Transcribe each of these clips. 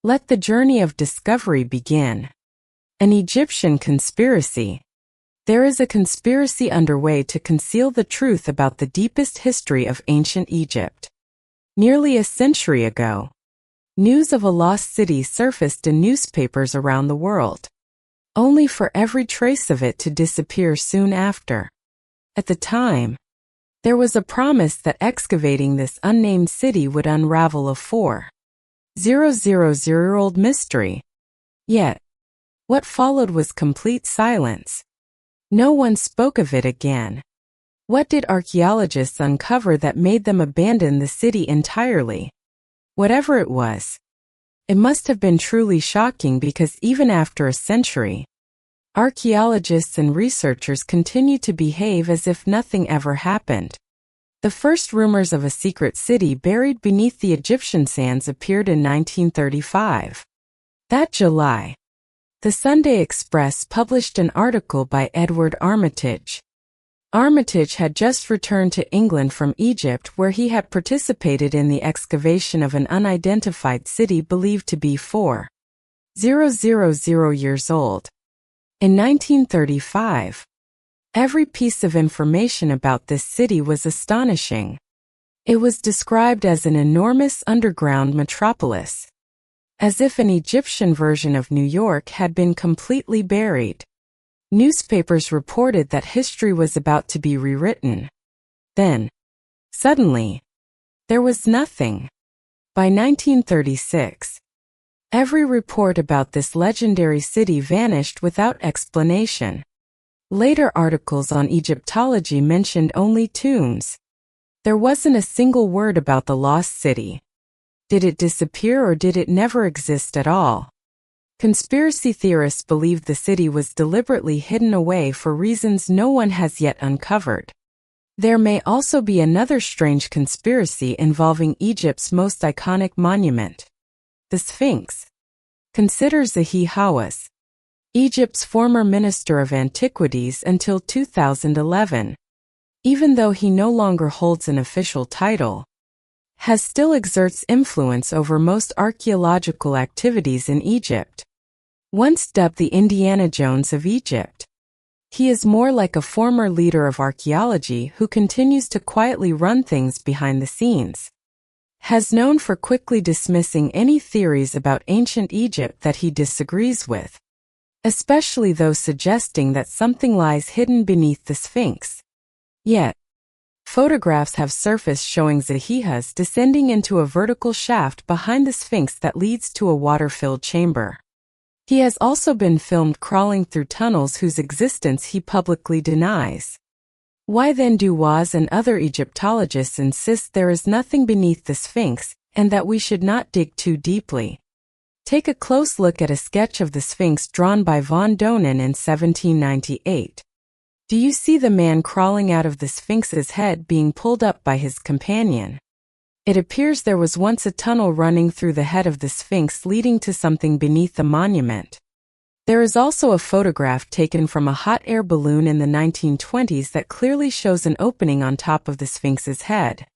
Let the journey of discovery begin. An Egyptian conspiracy. There is a conspiracy underway to conceal the truth about the deepest history of ancient Egypt. Nearly a century ago, news of a lost city surfaced in newspapers around the world, only for every trace of it to disappear soon after. At the time, there was a promise that excavating this unnamed city would unravel a 4,000-year-old mystery. Yet, what followed was complete silence. No one spoke of it again. What did archaeologists uncover that made them abandon the city entirely? Whatever it was, it must have been truly shocking because even after a century, archaeologists and researchers continue to behave as if nothing ever happened. The first rumors of a secret city buried beneath the Egyptian sands appeared in 1935. That July, the Sunday Express published an article by Edward Armitage. Armitage had just returned to England from Egypt, where he had participated in the excavation of an unidentified city believed to be 4,000 years old. In 1935, every piece of information about this city was astonishing. It was described as an enormous underground metropolis, as if an Egyptian version of New York had been completely buried. Newspapers reported that history was about to be rewritten. Then, suddenly, there was nothing. By 1936, every report about this legendary city vanished without explanation. Later articles on Egyptology mentioned only tombs. There wasn't a single word about the lost city. Did it disappear or did it never exist at all? Conspiracy theorists believe the city was deliberately hidden away for reasons no one has yet uncovered. There may also be another strange conspiracy involving Egypt's most iconic monument, the Sphinx. Consider Zahi Hawass, Egypt's former Minister of Antiquities until 2011. Even though he no longer holds an official title, has still exerts influence over most archaeological activities in Egypt. Once dubbed the Indiana Jones of Egypt, he is more like a former leader of archaeology who continues to quietly run things behind the scenes. Has known for quickly dismissing any theories about ancient Egypt that he disagrees with, especially those suggesting that something lies hidden beneath the Sphinx. Yet, photographs have surfaced showing Zahi Hawass descending into a vertical shaft behind the Sphinx that leads to a water-filled chamber. He has also been filmed crawling through tunnels whose existence he publicly denies. Why then do Hawass and other Egyptologists insist there is nothing beneath the Sphinx and that we should not dig too deeply? Take a close look at a sketch of the Sphinx drawn by von Dohnen in 1798. Do you see the man crawling out of the Sphinx's head being pulled up by his companion? It appears there was once a tunnel running through the head of the Sphinx leading to something beneath the monument. There is also a photograph taken from a hot air balloon in the 1920s that clearly shows an opening on top of the Sphinx's head.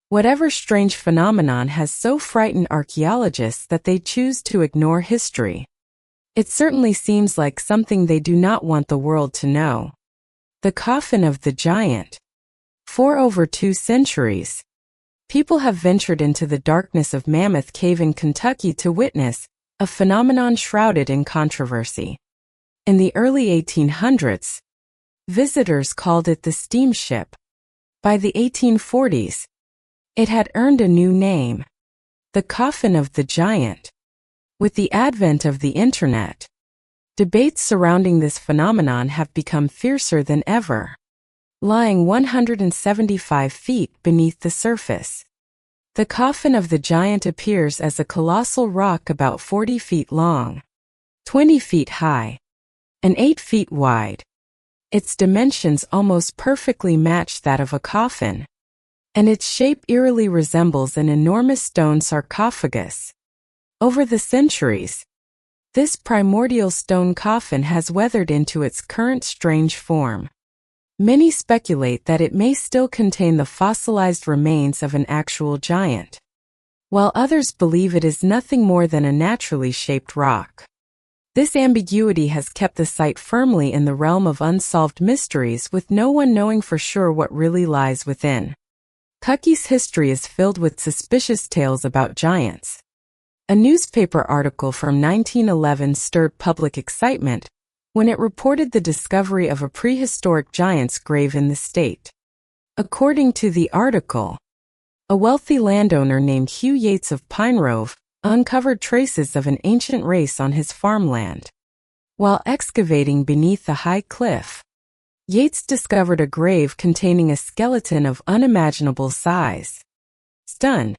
Whatever strange phenomenon has so frightened archaeologists that they choose to ignore history. It certainly seems like something they do not want the world to know. The coffin of the giant. For over 2 centuries, people have ventured into the darkness of Mammoth Cave in Kentucky to witness a phenomenon shrouded in controversy. In the early 1800s, visitors called it the steamship. By the 1840s, it had earned a new name, the coffin of the giant. With the advent of the Internet, debates surrounding this phenomenon have become fiercer than ever. Lying 175 feet beneath the surface, the coffin of the giant appears as a colossal rock about 40 feet long, 20 feet high, and 8 feet wide. Its dimensions almost perfectly match that of a coffin, and its shape eerily resembles an enormous stone sarcophagus. Over the centuries, this primordial stone coffin has weathered into its current strange form. Many speculate that it may still contain the fossilized remains of an actual giant. while others believe it is nothing more than a naturally shaped rock. This ambiguity has kept the site firmly in the realm of unsolved mysteries, with no one knowing for sure what really lies within. Kentucky's history is filled with suspicious tales about giants. A newspaper article from 1911 stirred public excitement when it reported the discovery of a prehistoric giant's grave in the state. According to the article, a wealthy landowner named Hugh Yates of Pinerove uncovered traces of an ancient race on his farmland. While excavating beneath the high cliff, Yates discovered a grave containing a skeleton of unimaginable size. Stunned,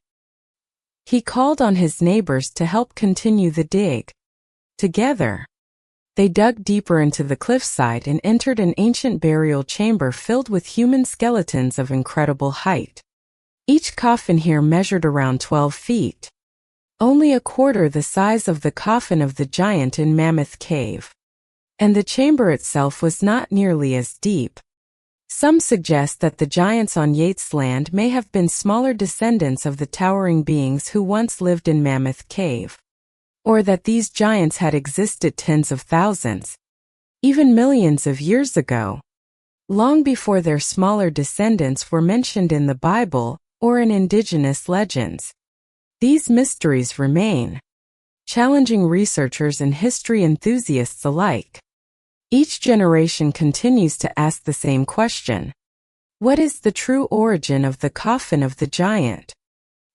he called on his neighbors to help continue the dig. Together, they dug deeper into the cliffside and entered an ancient burial chamber filled with human skeletons of incredible height. Each coffin here measured around 12 feet, only a quarter the size of the coffin of the giant in Mammoth Cave. And the chamber itself was not nearly as deep. Some suggest that the giants on Yates' land may have been smaller descendants of the towering beings who once lived in Mammoth Cave, or that these giants had existed tens of thousands, even millions of years ago, long before their smaller descendants were mentioned in the Bible or in indigenous legends. These mysteries remain, challenging researchers and history enthusiasts alike. Each generation continues to ask the same question: what is the true origin of the coffin of the giant?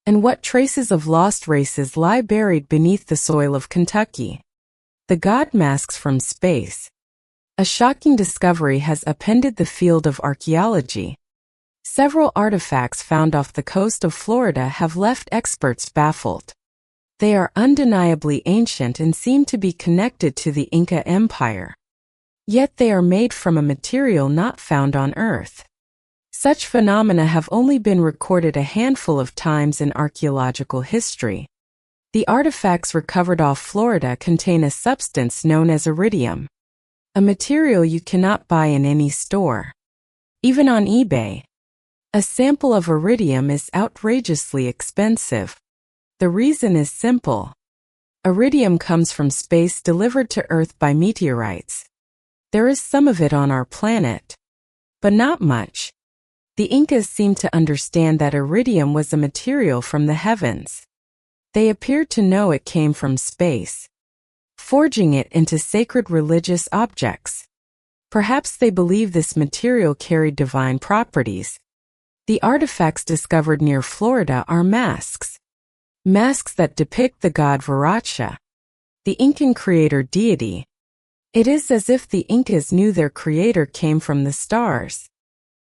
And what traces of lost races lie buried beneath the soil of Kentucky? The God masks from space. A shocking discovery has upended the field of archaeology. Several artifacts found off the coast of Florida have left experts baffled. They are undeniably ancient and seem to be connected to the Inca Empire. Yet they are made from a material not found on Earth. Such phenomena have only been recorded a handful of times in archaeological history. The artifacts recovered off Florida contain a substance known as iridium, a material you cannot buy in any store, even on eBay. A sample of iridium is outrageously expensive. The reason is simple. Iridium comes from space delivered to Earth by meteorites. There is some of it on our planet, but not much. The Incas seemed to understand that iridium was a material from the heavens. They appeared to know it came from space, forging it into sacred religious objects. Perhaps they believed this material carried divine properties. The artifacts discovered near Florida are masks. Masks that depict the god Viracha, the Incan creator deity. It is as if the Incas knew their creator came from the stars,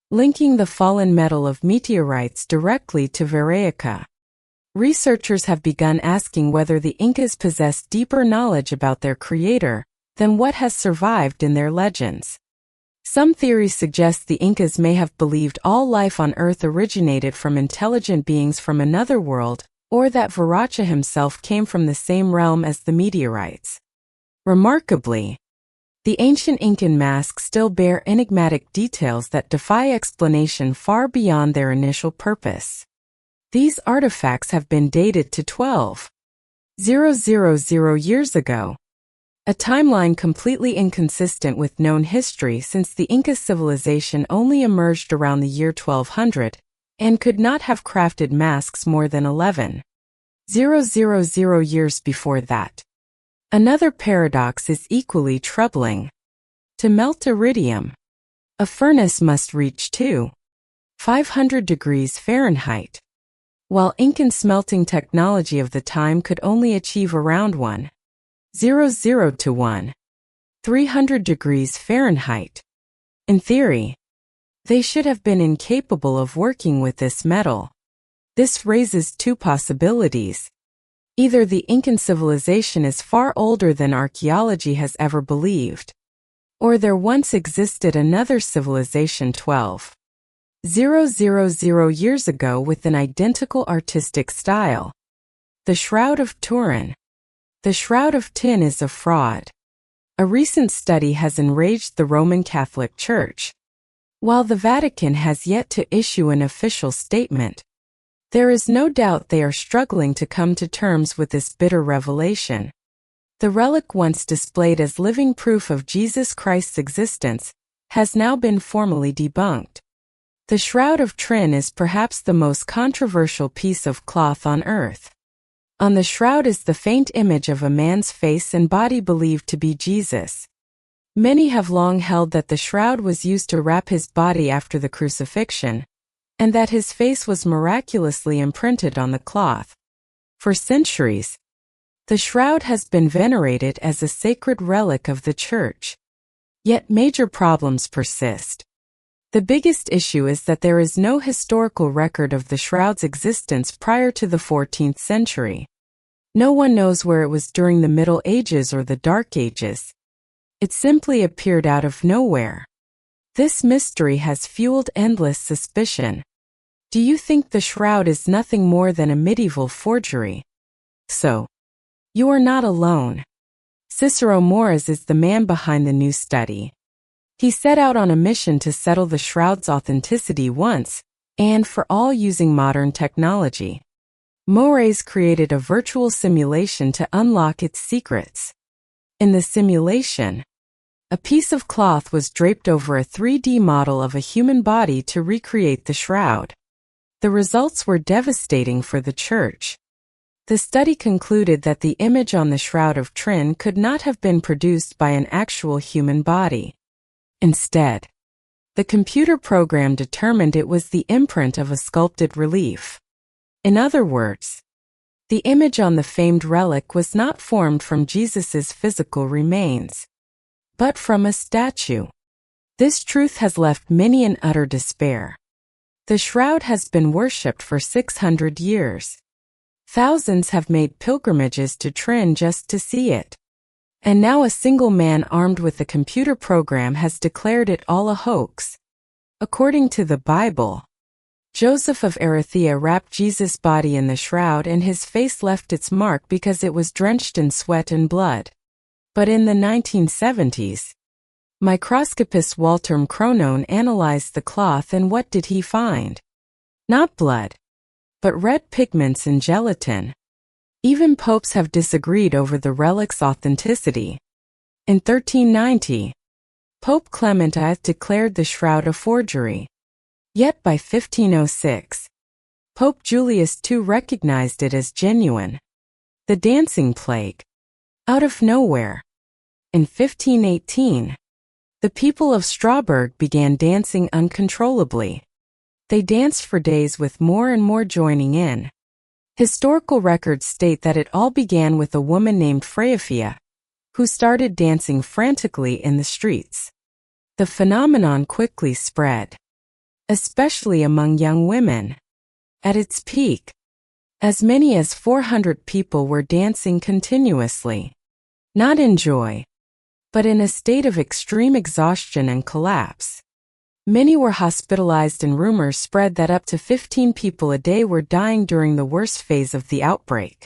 linking the fallen metal of meteorites directly to Viracha. Researchers have begun asking whether the Incas possessed deeper knowledge about their creator than what has survived in their legends. Some theories suggest the Incas may have believed all life on Earth originated from intelligent beings from another world, or that Viracha himself came from the same realm as the meteorites. Remarkably, the ancient Incan masks still bear enigmatic details that defy explanation far beyond their initial purpose. These artifacts have been dated to 12,000 years ago, a timeline completely inconsistent with known history since the Inca civilization only emerged around the year 1200 and could not have crafted masks more than 11,000 years before that. Another paradox is equally troubling. To melt iridium, a furnace must reach 2,500 degrees Fahrenheit, while Incan smelting technology of the time could only achieve around 1,000 to 1,300 degrees Fahrenheit. In theory, they should have been incapable of working with this metal. This raises two possibilities. Either the Incan civilization is far older than archaeology has ever believed, or there once existed another civilization 12,000 years ago with an identical artistic style. The Shroud of Turin. The Shroud of Tin is a fraud. A recent study has enraged the Roman Catholic Church. While the Vatican has yet to issue an official statement, There is no doubt they are struggling to come to terms with this bitter revelation. The relic, once displayed as living proof of Jesus Christ's existence, has now been formally debunked. The Shroud of Turin is perhaps the most controversial piece of cloth on earth. On the shroud is the faint image of a man's face and body believed to be Jesus. Many have long held that the shroud was used to wrap his body after the crucifixion, and that his face was miraculously imprinted on the cloth. For centuries, the shroud has been venerated as a sacred relic of the Church. Yet major problems persist. The biggest issue is that there is no historical record of the shroud's existence prior to the 14th century. No one knows where it was during the Middle Ages or the Dark Ages. It simply appeared out of nowhere. This mystery has fueled endless suspicion. Do you think the shroud is nothing more than a medieval forgery? So, you are not alone. Cicero Moras is the man behind the new study. He set out on a mission to settle the shroud's authenticity once and for all using modern technology. Moraes created a virtual simulation to unlock its secrets. In the simulation, a piece of cloth was draped over a 3D model of a human body to recreate the shroud. The results were devastating for the Church. The study concluded that the image on the Shroud of Turin could not have been produced by an actual human body. Instead, the computer program determined it was the imprint of a sculpted relief. In other words, the image on the famed relic was not formed from Jesus's physical remains, but from a statue. This truth has left many in utter despair. The shroud has been worshipped for 600 years. Thousands have made pilgrimages to Turin just to see it. And now a single man armed with a computer program has declared it all a hoax. According to the Bible, Joseph of Arimathea wrapped Jesus' body in the shroud and his face left its mark because it was drenched in sweat and blood. But in the 1970s, microscopist Walter Cronon analyzed the cloth, and what did he find? Not blood, but red pigments in gelatin. Even popes have disagreed over the relic's authenticity. In 1390, Pope Clement V declared the shroud a forgery. Yet by 1506, Pope Julius II recognized it as genuine. The dancing plague. Out of nowhere. In 1518, the people of Strasbourg began dancing uncontrollably. They danced for days with more and more joining in. Historical records state that it all began with a woman named Freya, who started dancing frantically in the streets. The phenomenon quickly spread, especially among young women. At its peak, as many as 400 people were dancing continuously, not in joy, but in a state of extreme exhaustion and collapse. Many were hospitalized, and rumors spread that up to 15 people a day were dying during the worst phase of the outbreak.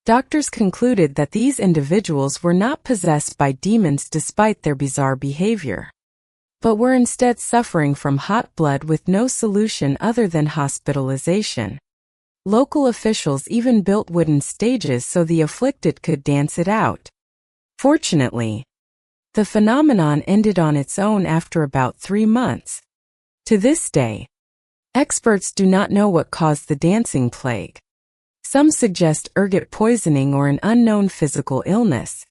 Doctors concluded that these individuals were not possessed by demons despite their bizarre behavior, but were instead suffering from hot blood with no solution other than hospitalization. Local officials even built wooden stages so the afflicted could dance it out. Fortunately, the phenomenon ended on its own after about 3 months. To this day, experts do not know what caused the dancing plague. Some suggest ergot poisoning or an unknown physical illness,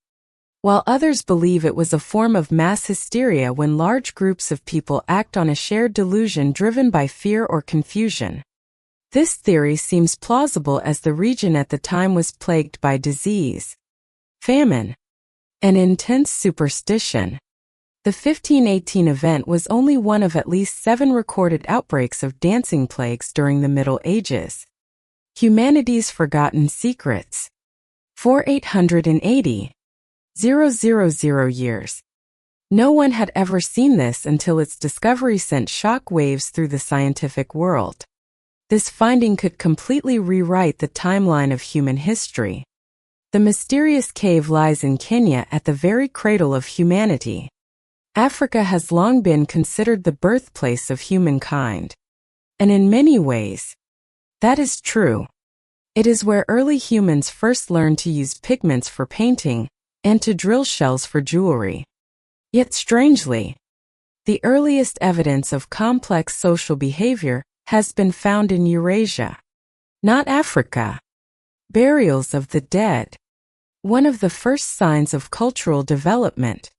while others believe it was a form of mass hysteria when large groups of people act on a shared delusion driven by fear or confusion. This theory seems plausible as the region at the time was plagued by disease, famine, and intense superstition. The 1518 event was only one of at least 7 recorded outbreaks of dancing plagues during the Middle Ages. Humanity's forgotten secrets. For 880,000 years, no one had ever seen this until its discovery sent shock waves through the scientific world. This finding could completely rewrite the timeline of human history. The mysterious cave lies in Kenya at the very cradle of humanity. Africa has long been considered the birthplace of humankind. And in many ways, That is true. It is where early humans first learned to use pigments for painting and to drill shells for jewelry. Yet strangely, the earliest evidence of complex social behavior has been found in Eurasia, not Africa. Burials of the dead, one of the first signs of cultural development,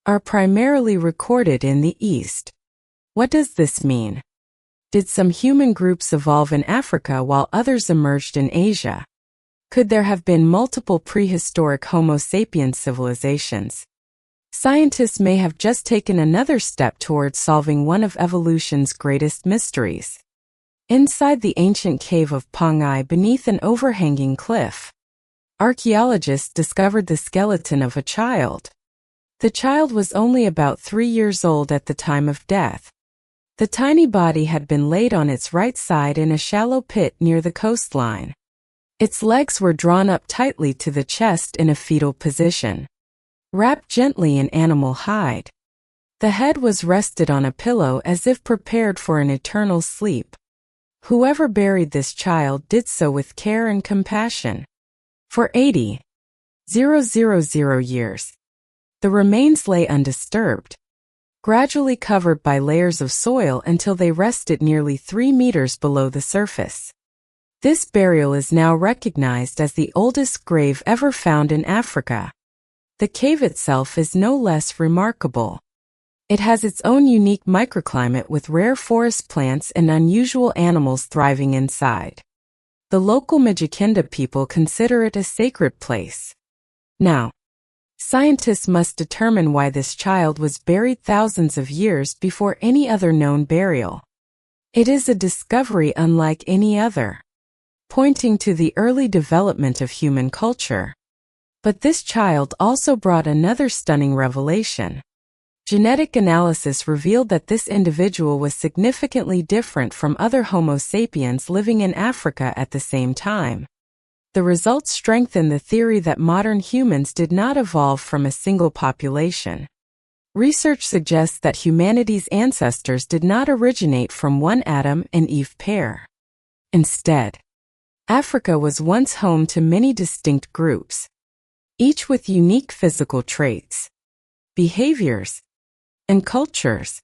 are primarily recorded in the East. What does this mean? Did some human groups evolve in Africa while others emerged in Asia? Could there have been multiple prehistoric Homo sapiens civilizations? Scientists may have just taken another step towards solving one of evolution's greatest mysteries. Inside the ancient cave of Pangai beneath an overhanging cliff, archaeologists discovered the skeleton of a child. The child was only about 3 years old at the time of death. The tiny body had been laid on its right side in a shallow pit near the coastline. Its legs were drawn up tightly to the chest in a fetal position, wrapped gently in animal hide. The head was rested on a pillow as if prepared for an eternal sleep. Whoever buried this child did so with care and compassion. For 80,000 years, the remains lay undisturbed, gradually covered by layers of soil until they rested nearly 3 meters below the surface. This burial is now recognized as the oldest grave ever found in Africa. The cave itself is no less remarkable. It has its own unique microclimate with rare forest plants and unusual animals thriving inside. The local Mijikinda people consider it a sacred place. Now, scientists must determine why this child was buried thousands of years before any other known burial. It is a discovery unlike any other, pointing to the early development of human culture. But this child also brought another stunning revelation. Genetic analysis revealed that this individual was significantly different from other Homo sapiens living in Africa at the same time. The results strengthen the theory that modern humans did not evolve from a single population. Research suggests that humanity's ancestors did not originate from one Adam and Eve pair. Instead, Africa was once home to many distinct groups, each with unique physical traits, behaviors, and cultures.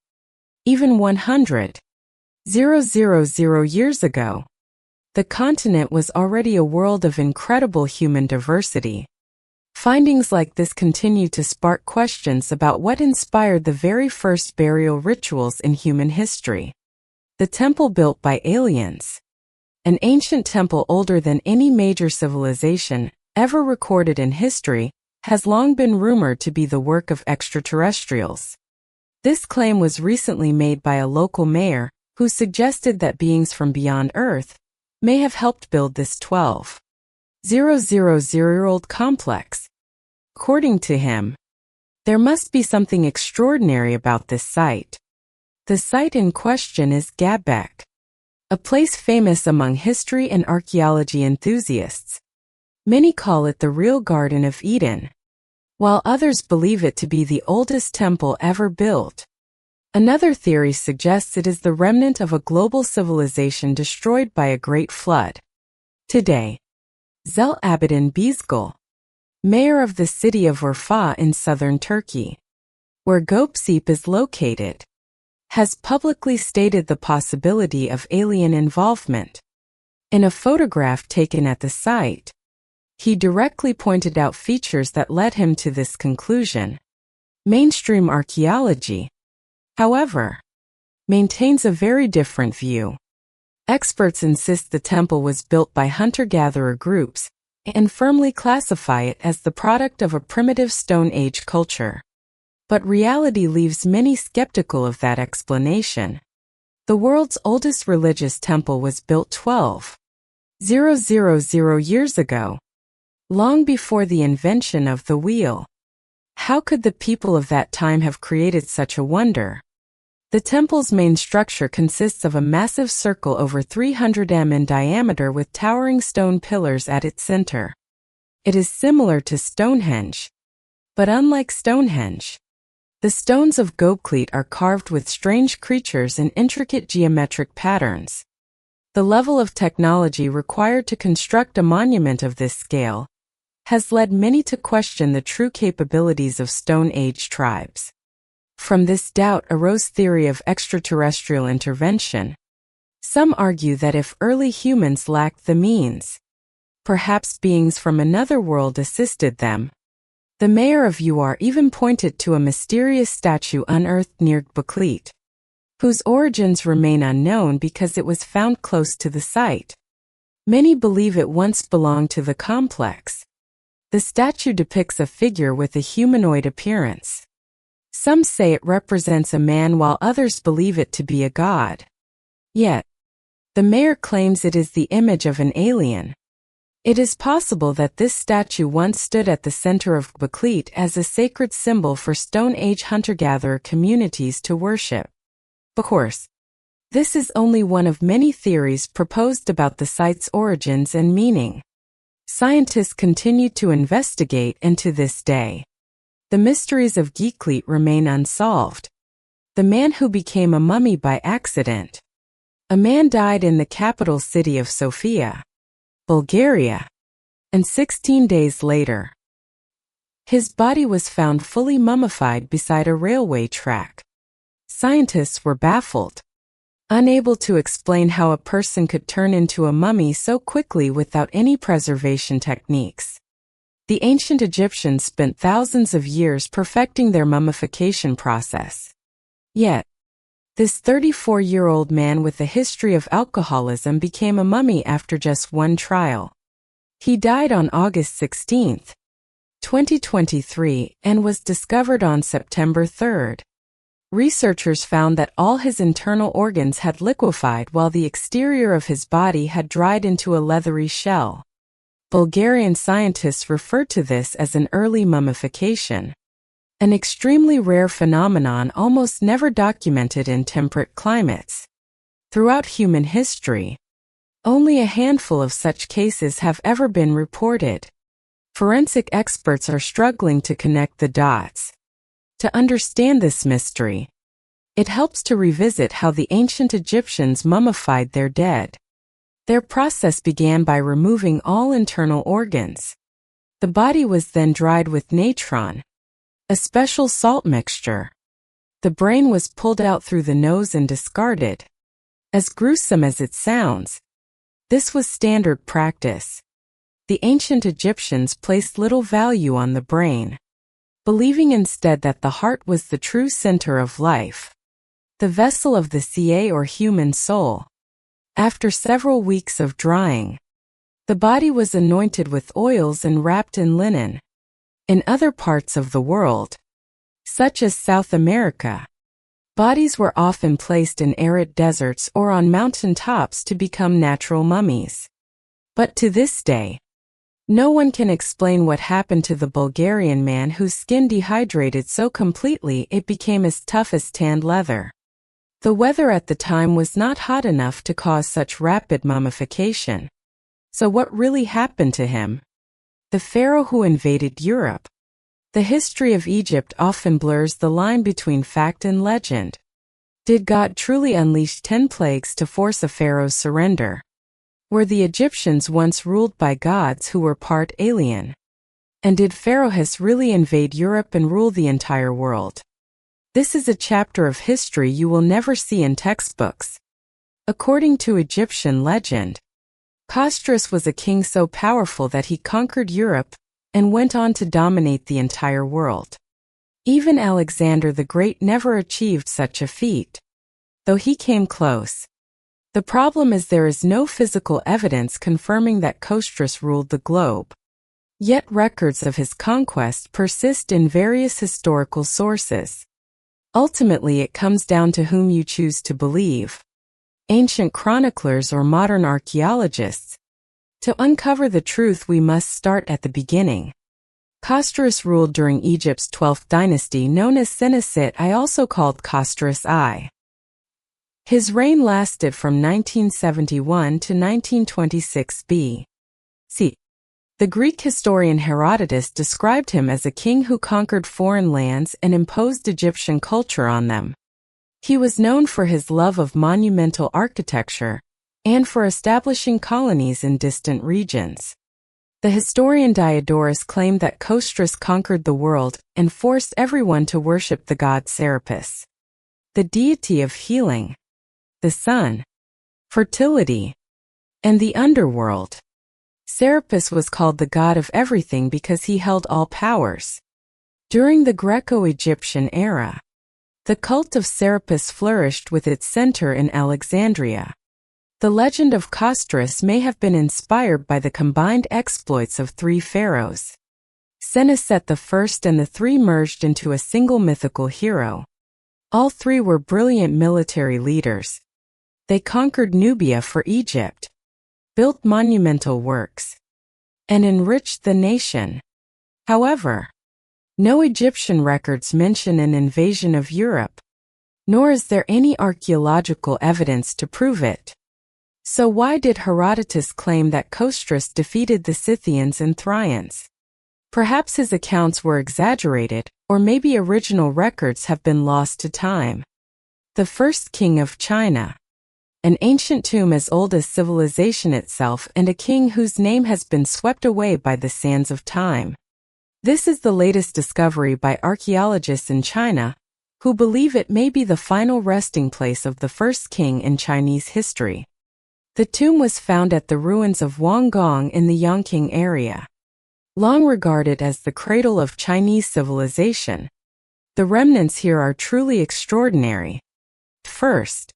Even 100,000 years ago, the continent was already a world of incredible human diversity. Findings like this continue to spark questions about what inspired the very first burial rituals in human history. The temple built by aliens, an ancient temple older than any major civilization ever recorded in history, has long been rumored to be the work of extraterrestrials. This claim was recently made by a local mayor who suggested that beings from beyond Earth may have helped build this 12,000-year-old complex. According to him, there must be something extraordinary about this site. The site in question is Gabek, a place famous among history and archaeology enthusiasts. Many call it the real Garden of Eden, while others believe it to be the oldest temple ever built. Another theory suggests it is the remnant of a global civilization destroyed by a great flood. Today, Zel Abidin Bizgul, mayor of the city of Urfa in southern Turkey, where Göpsip is located, has publicly stated the possibility of alien involvement. In a photograph taken at the site, he directly pointed out features that led him to this conclusion. Mainstream archaeology, however, maintains a very different view. Experts insist the temple was built by hunter-gatherer groups and firmly classify it as the product of a primitive Stone Age culture. But reality leaves many skeptical of that explanation. The world's oldest religious temple was built 12,000 years ago, long before the invention of the wheel. How could the people of that time have created such a wonder? The temple's main structure consists of a massive circle over 300 m in diameter with towering stone pillars at its center. It is similar to Stonehenge, but unlike Stonehenge, the stones of Göbekli are carved with strange creatures and intricate geometric patterns. The level of technology required to construct a monument of this scale has led many to question the true capabilities of Stone Age tribes. From this doubt arose theory of extraterrestrial intervention. Some argue that if early humans lacked the means, perhaps beings from another world assisted them. The mayor of UR even pointed to a mysterious statue unearthed near Baklit, whose origins remain unknown because it was found close to the site. Many believe it once belonged to the complex. The statue depicts a figure with a humanoid appearance. Some say it represents a man while others believe it to be a god. Yet, the mayor claims it is the image of an alien. It is possible that this statue once stood at the center of Baklit as a sacred symbol for Stone Age hunter-gatherer communities to worship. Of course, this is only one of many theories proposed about the site's origins and meaning. Scientists continue to investigate, and to this day, the mysteries of Geklit remain unsolved. The man who became a mummy by accident. A man died in the capital city of Sofia, Bulgaria, and 16 days later, his body was found fully mummified beside a railway track. Scientists were baffled, unable to explain how a person could turn into a mummy so quickly without any preservation techniques. The ancient Egyptians spent thousands of years perfecting their mummification process. Yet, this 34-year-old man with a history of alcoholism became a mummy after just one trial. He died on August 16, 2023, and was discovered on September 3. Researchers found that all his internal organs had liquefied while the exterior of his body had dried into a leathery shell. Bulgarian scientists refer to this as an early mummification, an extremely rare phenomenon almost never documented in temperate climates. Throughout human history, only a handful of such cases have ever been reported. Forensic experts are struggling to connect the dots. To understand this mystery, it helps to revisit how the ancient Egyptians mummified their dead. Their process began by removing all internal organs. The body was then dried with natron, a special salt mixture. The brain was pulled out through the nose and discarded. As gruesome as it sounds, this was standard practice. The ancient Egyptians placed little value on the brain, believing instead that the heart was the true center of life, the vessel of the ca or human soul. After several weeks of drying, the body was anointed with oils and wrapped in linen. In other parts of the world, such as South America, bodies were often placed in arid deserts or on mountain tops to become natural mummies. But to this day, no one can explain what happened to the Bulgarian man whose skin dehydrated so completely it became as tough as tanned leather. The weather at the time was not hot enough to cause such rapid mummification. So what really happened to him? The pharaoh who invaded Europe. The history of Egypt often blurs the line between fact and legend. Did God truly unleash 10 plagues to force a pharaoh's surrender? Were the Egyptians once ruled by gods who were part alien? And did Pharaohs really invade Europe and rule the entire world? This is a chapter of history you will never see in textbooks. According to Egyptian legend, Khosrou was a king so powerful that he conquered Europe and went on to dominate the entire world. Even Alexander the Great never achieved such a feat, though he came close. The problem is there is no physical evidence confirming that Khosrou ruled the globe. Yet records of his conquest persist in various historical sources. Ultimately, it comes down to whom you choose to believe: ancient chroniclers or modern archaeologists. To uncover the truth, we must start at the beginning. Khosrou ruled during Egypt's 12th dynasty, known as Senusite I, also called Khosrou I. His reign lasted from 1971 to 1926 B.C. The Greek historian Herodotus described him as a king who conquered foreign lands and imposed Egyptian culture on them. He was known for his love of monumental architecture, and for establishing colonies in distant regions. The historian Diodorus claimed that Khosrus conquered the world and forced everyone to worship the god Serapis, the deity of healing, the sun, fertility, and the underworld. Serapis was called the god of everything because he held all powers. During the Greco-Egyptian era, the cult of Serapis flourished with its center in Alexandria. The legend of Khosrus may have been inspired by the combined exploits of three pharaohs. Senusret I and the three merged into a single mythical hero. All three were brilliant military leaders. They conquered Nubia for Egypt, built monumental works, and enriched the nation. However, no Egyptian records mention an invasion of Europe, nor is there any archaeological evidence to prove it. So why did Herodotus claim that Khosrus defeated the Scythians and Thracians? Perhaps his accounts were exaggerated, or maybe original records have been lost to time. The first king of China. An ancient tomb as old as civilization itself and a king whose name has been swept away by the sands of time. This is the latest discovery by archaeologists in China, who believe it may be the final resting place of the first king in Chinese history. The tomb was found at the ruins of Wanggong in the Yongqing area. Long regarded as the cradle of Chinese civilization, the remnants here are truly extraordinary. First,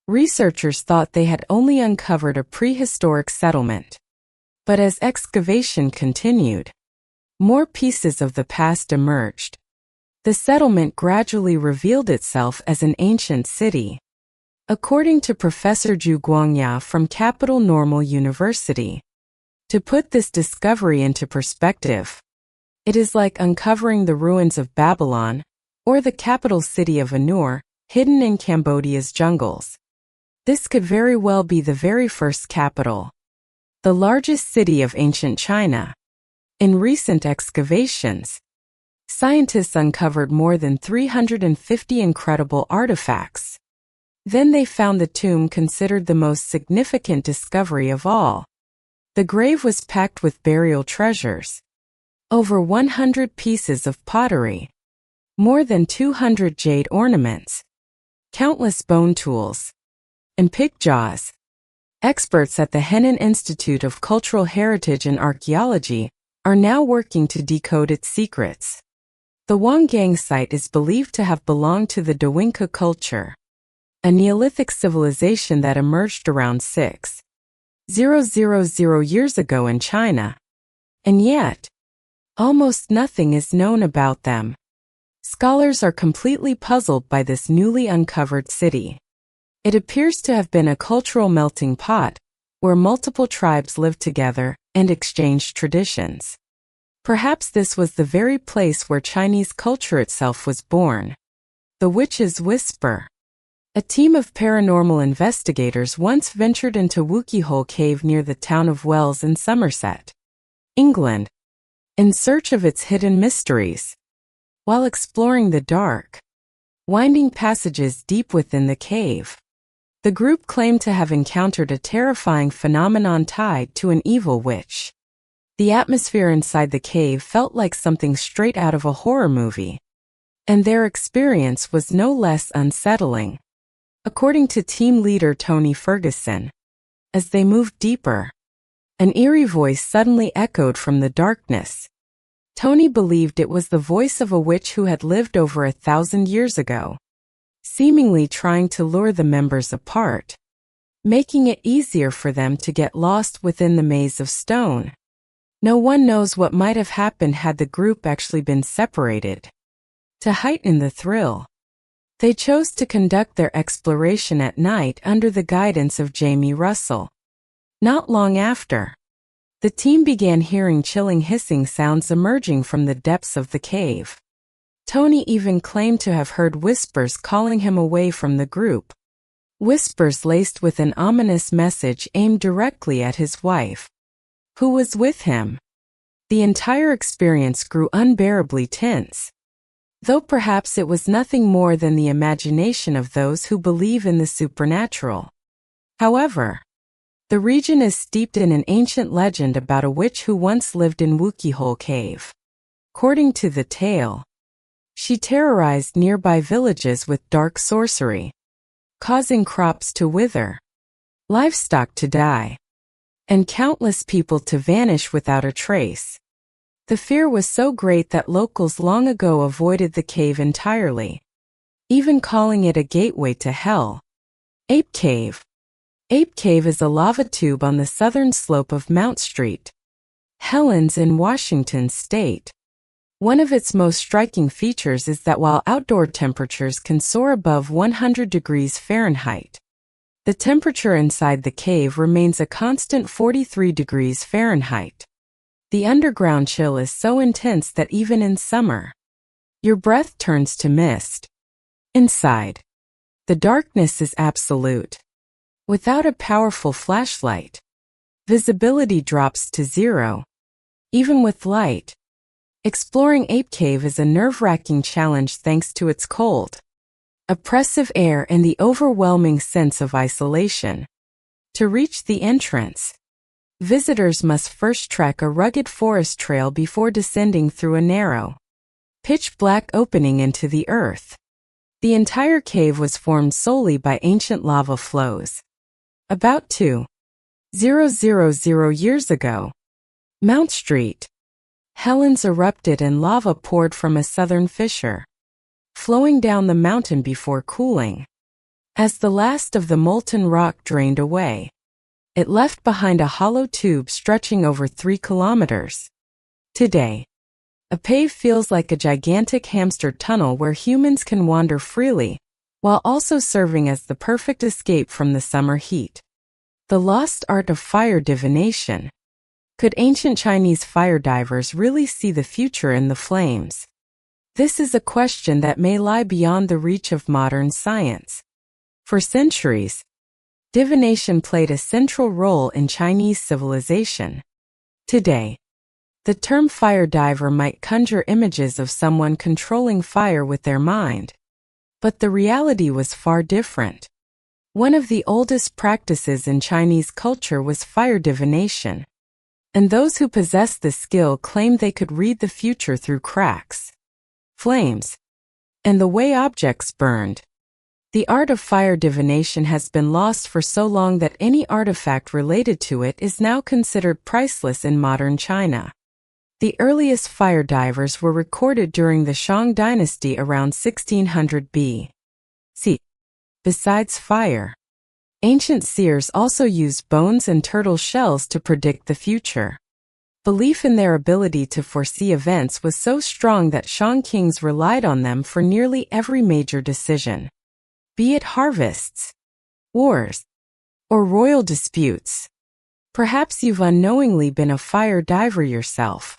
researchers thought they had only uncovered a prehistoric settlement. But as excavation continued, more pieces of the past emerged. The settlement gradually revealed itself as an ancient city. According to Professor Zhu Guangya from Capital Normal University, to put this discovery into perspective, it is like uncovering the ruins of Babylon, or the capital city of Anur, hidden in Cambodia's jungles. This could very well be the very first capital, the largest city of ancient China. In recent excavations, scientists uncovered more than 350 incredible artifacts. Then they found the tomb considered the most significant discovery of all. The grave was packed with burial treasures. Over 100 pieces of pottery, more than 200 jade ornaments, countless bone tools, and pig jaws. Experts at the Henan Institute of Cultural Heritage and Archaeology are now working to decode its secrets. The Wanggong site is believed to have belonged to the Dawinka culture, a Neolithic civilization that emerged around 6,000 years ago in China. And yet, almost nothing is known about them. Scholars are completely puzzled by this newly uncovered city. It appears to have been a cultural melting pot, where multiple tribes lived together and exchanged traditions. Perhaps this was the very place where Chinese culture itself was born. The Witch's Whisper. A team of paranormal investigators once ventured into Wookeyhole Cave near the town of Wells in Somerset, England, in search of its hidden mysteries. While exploring the dark, winding passages deep within the cave, the group claimed to have encountered a terrifying phenomenon tied to an evil witch. The atmosphere inside the cave felt like something straight out of a horror movie, and their experience was no less unsettling. According to team leader Tony Ferguson, as they moved deeper, an eerie voice suddenly echoed from the darkness. Tony believed it was the voice of a witch who had lived over 1,000 years ago, seemingly trying to lure the members apart, making it easier for them to get lost within the maze of stone. No one knows what might have happened had the group actually been separated. To heighten the thrill, they chose to conduct their exploration at night under the guidance of Jamie Russell. Not long after, the team began hearing chilling hissing sounds emerging from the depths of the cave. Tony even claimed to have heard whispers calling him away from the group. Whispers laced with an ominous message aimed directly at his wife, who was with him. The entire experience grew unbearably tense, though perhaps it was nothing more than the imagination of those who believe in the supernatural. However, The region is steeped in an ancient legend about a witch who once lived in Wukihole Cave. According to the tale, she terrorized nearby villages with dark sorcery, causing crops to wither, livestock to die, and countless people to vanish without a trace. The fear was so great that locals long ago avoided the cave entirely, even calling it a gateway to hell. Ape Cave. Ape Cave is a lava tube on the southern slope of Mount St. Helens in Washington state. One of its most striking features is that while outdoor temperatures can soar above 100 degrees Fahrenheit, the temperature inside the cave remains a constant 43 degrees Fahrenheit. The underground chill is so intense that even in summer, your breath turns to mist. Inside, the darkness is absolute. Without a powerful flashlight, visibility drops to zero. Even with light, exploring Ape Cave is a nerve-wracking challenge thanks to its cold, oppressive air and the overwhelming sense of isolation. To reach the entrance, visitors must first trek a rugged forest trail before descending through a narrow, pitch-black opening into the earth. The entire cave was formed solely by ancient lava flows. About 2,000 years ago, Mount St. Helens erupted and lava poured from a southern fissure, flowing down the mountain before cooling. As the last of the molten rock drained away, it left behind a hollow tube stretching over 3 kilometers. Today, a cave feels like a gigantic hamster tunnel where humans can wander freely, while also serving as the perfect escape from the summer heat. The lost art of fire divination. Could ancient Chinese fire divers really see the future in the flames? This is a question that may lie beyond the reach of modern science. For centuries, divination played a central role in Chinese civilization. Today, the term fire diver might conjure images of someone controlling fire with their mind. But the reality was far different. One of the oldest practices in Chinese culture was fire divination, and those who possessed the skill claimed they could read the future through cracks, flames, and the way objects burned. The art of fire divination has been lost for so long that any artifact related to it is now considered priceless in modern China. The earliest fire divers were recorded during the Shang dynasty around 1600 B.C. Besides fire, ancient seers also used bones and turtle shells to predict the future. Belief in their ability to foresee events was so strong that Shang kings relied on them for nearly every major decision. Be it harvests, wars, or royal disputes. Perhaps you've unknowingly been a fire diver yourself.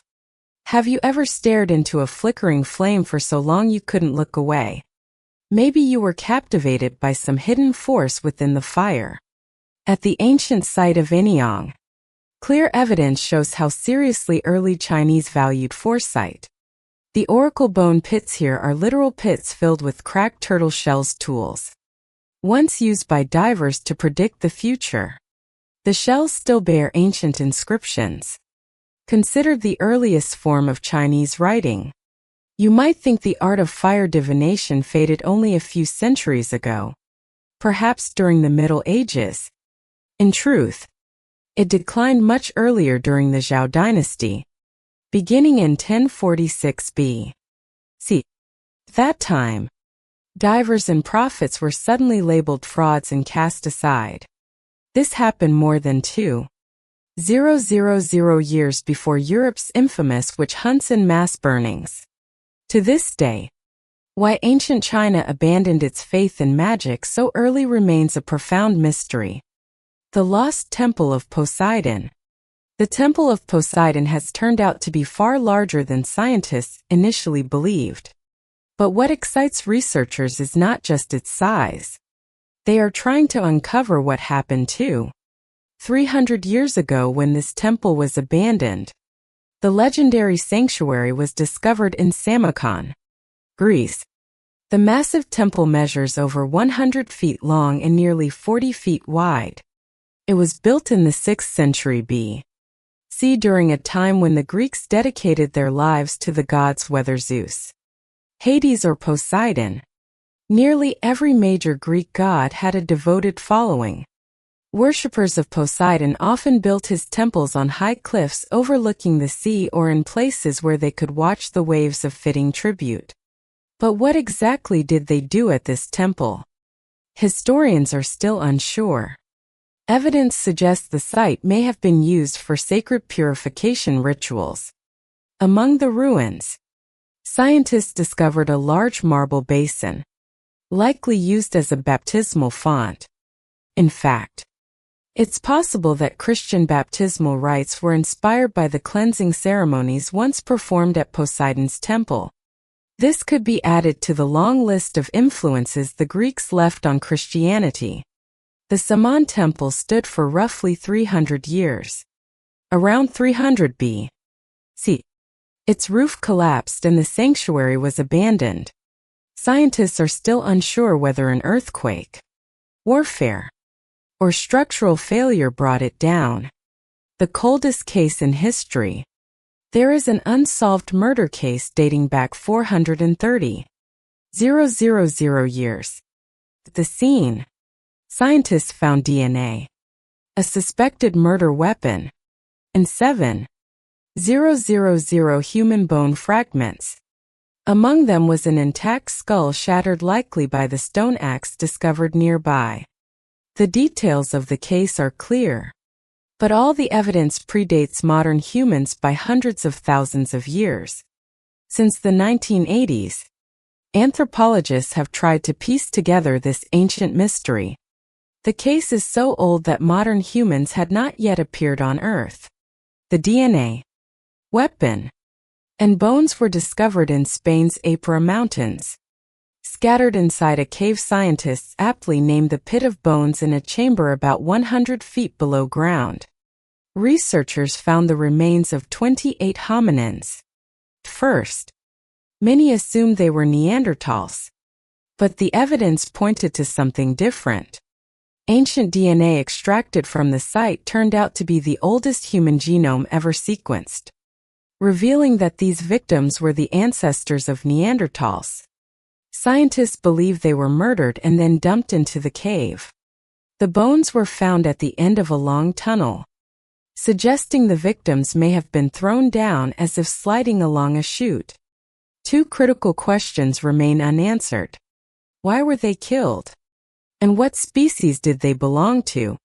Have you ever stared into a flickering flame for so long you couldn't look away? Maybe you were captivated by some hidden force within the fire. At the ancient site of Anyang, clear evidence shows how seriously early Chinese valued foresight. The oracle bone pits here are literal pits filled with cracked turtle shells tools, once used by divers to predict the future. The shells still bear ancient inscriptions, considered the earliest form of Chinese writing. You might think the art of fire divination faded only a few centuries ago, perhaps during the Middle Ages. In truth, it declined much earlier during the Zhou dynasty, beginning in 1046 B.C. At that time, divers and prophets were suddenly labeled frauds and cast aside. This happened more than 2,000 years before Europe's infamous witch hunts and mass burnings. To this day, why ancient China abandoned its faith in magic so early remains a profound mystery. The Lost Temple of Poseidon. The Temple of Poseidon has turned out to be far larger than scientists initially believed. But what excites researchers is not just its size. They are trying to uncover what happened 300 years ago when this temple was abandoned. The legendary sanctuary was discovered in Samarkand, Greece. The massive temple measures over 100 feet long and nearly 40 feet wide. It was built in the 6th century B.C. during a time when the Greeks dedicated their lives to the gods whether Zeus, Hades or Poseidon. Nearly every major Greek god had a devoted following. Worshippers of Poseidon often built his temples on high cliffs overlooking the sea or in places where they could watch the waves of fitting tribute. But what exactly did they do at this temple? Historians are still unsure. Evidence suggests the site may have been used for sacred purification rituals. Among the ruins, scientists discovered a large marble basin, likely used as a baptismal font. In fact, it's possible that Christian baptismal rites were inspired by the cleansing ceremonies once performed at Poseidon's temple. This could be added to the long list of influences the Greeks left on Christianity. The Saman temple stood for roughly 300 years. Around 300 B.C., its roof collapsed and the sanctuary was abandoned. Scientists are still unsure whether an earthquake, warfare, or structural failure brought it down. The coldest case in history. There is an unsolved murder case dating back 430,000 years. At the scene, scientists found DNA, a suspected murder weapon, and 7,000 human bone fragments. Among them was an intact skull shattered likely by the stone axe discovered nearby. The details of the case are clear, but all the evidence predates modern humans by hundreds of thousands of years. Since the 1980s, anthropologists have tried to piece together this ancient mystery. The case is so old that modern humans had not yet appeared on Earth. The DNA, weapon, and bones were discovered in Spain's Ypres Mountains. Scattered inside a cave, scientists aptly named the pit of bones in a chamber about 100 feet below ground. Researchers found the remains of 28 hominins. First, many assumed they were Neanderthals, but the evidence pointed to something different. Ancient DNA extracted from the site turned out to be the oldest human genome ever sequenced, revealing that these victims were the ancestors of Neanderthals. Scientists believe they were murdered and then dumped into the cave. The bones were found at the end of a long tunnel, suggesting the victims may have been thrown down as if sliding along a chute. Two critical questions remain unanswered. Why were they killed? And what species did they belong to?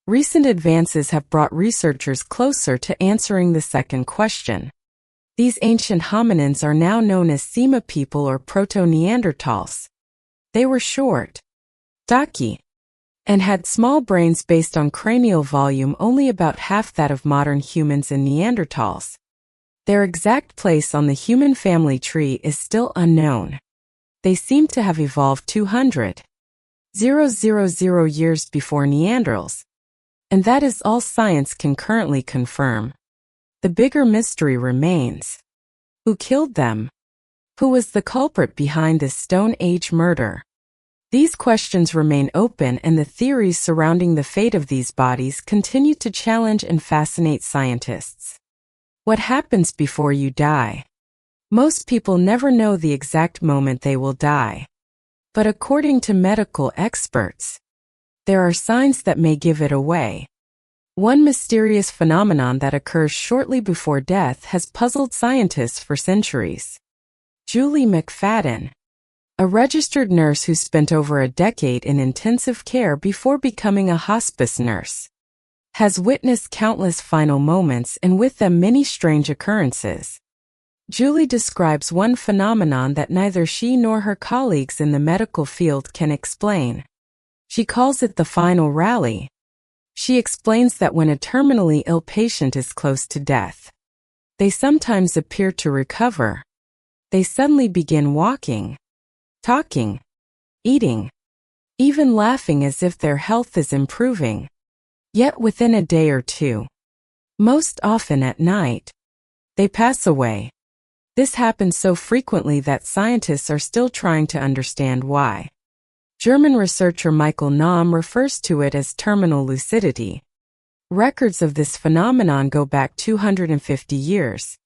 Recent advances have brought researchers closer to answering the second question. These ancient hominins are now known as Sema people or Proto-Neanderthals. They were short, stocky, and had small brains based on cranial volume only about half that of modern humans and Neanderthals. Their exact place on the human family tree is still unknown. They seem to have evolved 200,000 years before Neanderthals, and that is all science can currently confirm. The bigger mystery remains. Who killed them? Who was the culprit behind this Stone Age murder? These questions remain open, and the theories surrounding the fate of these bodies continue to challenge and fascinate scientists. What happens before you die? Most people never know the exact moment they will die. But according to medical experts, there are signs that may give it away. One mysterious phenomenon that occurs shortly before death has puzzled scientists for centuries. Julie McFadden, a registered nurse who spent over a decade in intensive care before becoming a hospice nurse, has witnessed countless final moments and with them many strange occurrences. Julie describes one phenomenon that neither she nor her colleagues in the medical field can explain. She calls it the final rally. She explains that when a terminally ill patient is close to death, they sometimes appear to recover. They suddenly begin walking, talking, eating, even laughing as if their health is improving. Yet within a day or two, most often at night, they pass away. This happens so frequently that scientists are still trying to understand why. German researcher Michael Nahm refers to it as terminal lucidity. Records of this phenomenon go back 250 years.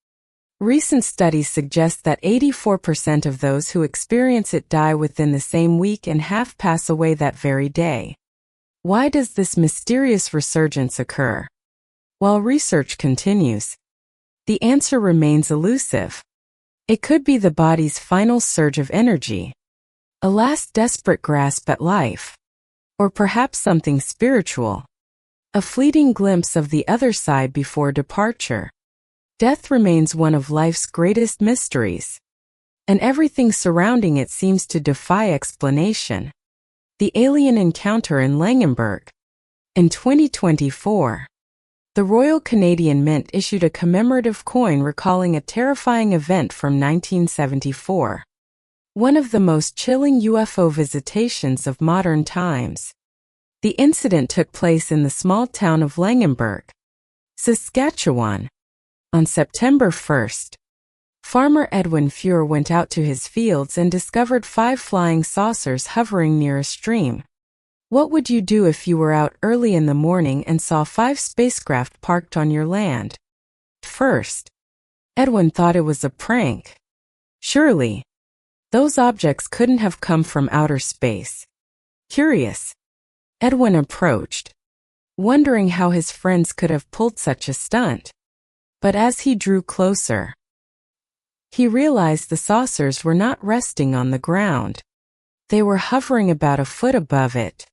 Recent studies suggest that 84% of those who experience it die within the same week and half pass away that very day. Why does this mysterious resurgence occur? While research continues, the answer remains elusive. It could be the body's final surge of energy, a last desperate grasp at life, or perhaps something spiritual, a fleeting glimpse of the other side before departure. Death remains one of life's greatest mysteries, and everything surrounding it seems to defy explanation. The alien encounter in Langenberg. In 2024, the Royal Canadian Mint issued a commemorative coin recalling a terrifying event from 1974. One of the most chilling UFO visitations of modern times. The incident took place in the small town of Langenberg, Saskatchewan. On September 1st, farmer Edwin Fuhr went out to his fields and discovered 5 flying saucers hovering near a stream. What would you do if you were out early in the morning and saw 5 spacecraft parked on your land? First, Edwin thought it was a prank. Surely, those objects couldn't have come from outer space. Curious, Edwin approached, wondering how his friends could have pulled such a stunt. But as he drew closer, he realized the saucers were not resting on the ground. They were hovering about a foot above it,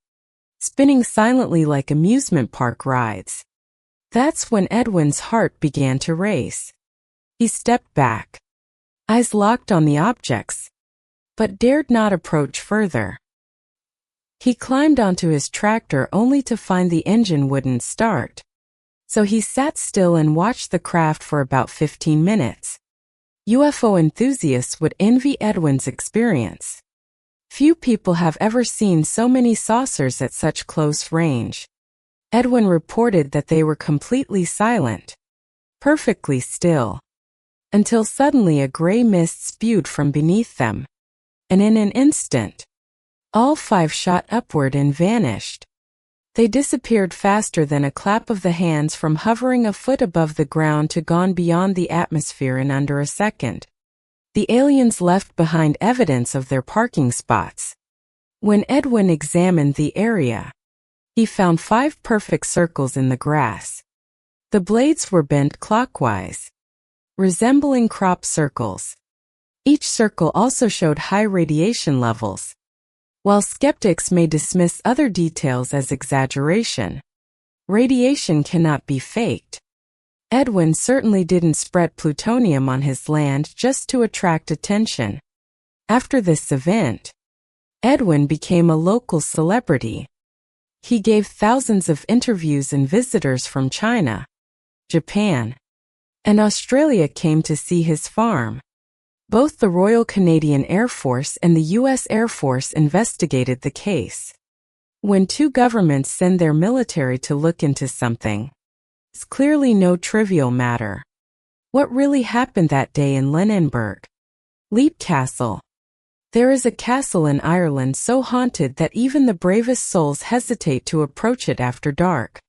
spinning silently like amusement park rides. That's when Edwin's heart began to race. He stepped back, eyes locked on the objects, but dared not approach further. He climbed onto his tractor only to find the engine wouldn't start. So he sat still and watched the craft for about 15 minutes. UFO enthusiasts would envy Edwin's experience. Few people have ever seen so many saucers at such close range. Edwin reported that they were completely silent, perfectly still, until suddenly a gray mist spewed from beneath them, and in an instant, all 5 shot upward and vanished. They disappeared faster than a clap of the hands, from hovering a foot above the ground to gone beyond the atmosphere in under a second. The aliens left behind evidence of their parking spots. When Edwin examined the area, he found 5 perfect circles in the grass. The blades were bent clockwise, resembling crop circles. Each circle also showed high radiation levels. While skeptics may dismiss other details as exaggeration, radiation cannot be faked. Edwin certainly didn't spread plutonium on his land just to attract attention. After this event, Edwin became a local celebrity. He gave thousands of interviews, and visitors from China, Japan, and Australia came to see his farm. Both the Royal Canadian Air Force and the U.S. Air Force investigated the case. When 2 governments send their military to look into something, it's clearly no trivial matter. What really happened that day in Langenberg? Leap Castle. There is a castle in Ireland so haunted that even the bravest souls hesitate to approach it after dark.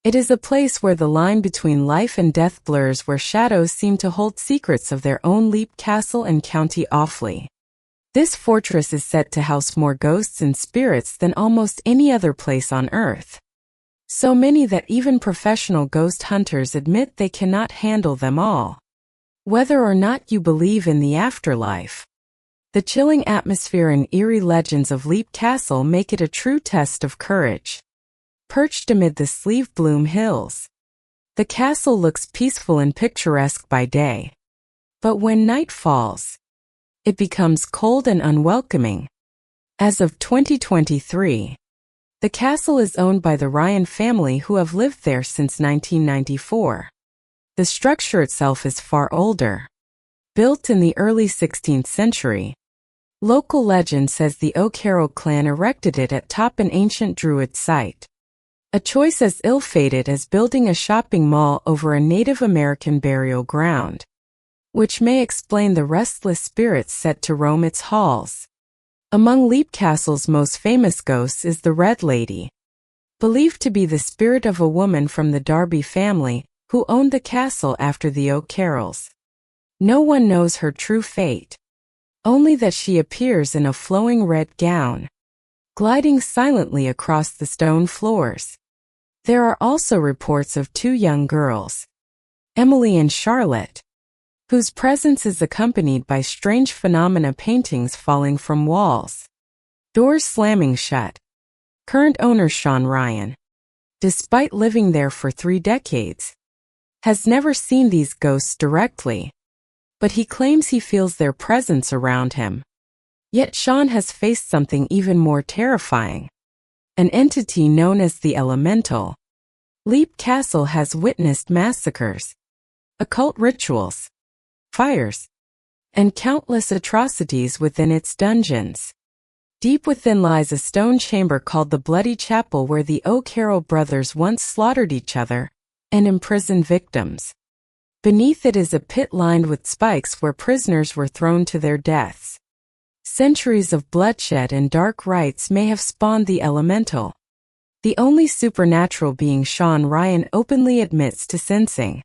It is a place where the line between life and death blurs, where shadows seem to hold secrets of their own. Leap Castle and County Offaly. This fortress is said to house more ghosts and spirits than almost any other place on Earth. So many that even professional ghost hunters admit they cannot handle them all. Whether or not you believe in the afterlife, the chilling atmosphere and eerie legends of Leap Castle make it a true test of courage. Perched amid the Sleeve Bloom Hills, the castle looks peaceful and picturesque by day. But when night falls, it becomes cold and unwelcoming. As of 2023, the castle is owned by the Ryan family, who have lived there since 1994. The structure itself is far older. Built in the early 16th century, local legend says the O'Carroll clan erected it atop an ancient Druid site. A choice as ill-fated as building a shopping mall over a Native American burial ground, which may explain the restless spirits set to roam its halls. Among Leap Castle's most famous ghosts is the Red Lady, believed to be the spirit of a woman from the Darby family who owned the castle after the O'Carrolls. No one knows her true fate, only that she appears in a flowing red gown, gliding silently across the stone floors. There are also reports of two young girls, Emily and Charlotte, whose presence is accompanied by strange phenomena: paintings falling from walls, doors slamming shut. Current owner Sean Ryan, despite living there for 3 decades, has never seen these ghosts directly, but he claims he feels their presence around him. Yet Sean has faced something even more terrifying, an entity known as the Elemental. Leap Castle has witnessed massacres, occult rituals, fires, and countless atrocities within its dungeons. Deep within lies a stone chamber called the Bloody Chapel, where the O'Carroll brothers once slaughtered each other and imprisoned victims. Beneath it is a pit lined with spikes where prisoners were thrown to their deaths. Centuries of bloodshed and dark rites may have spawned the Elemental, the only supernatural being Sean Ryan openly admits to sensing.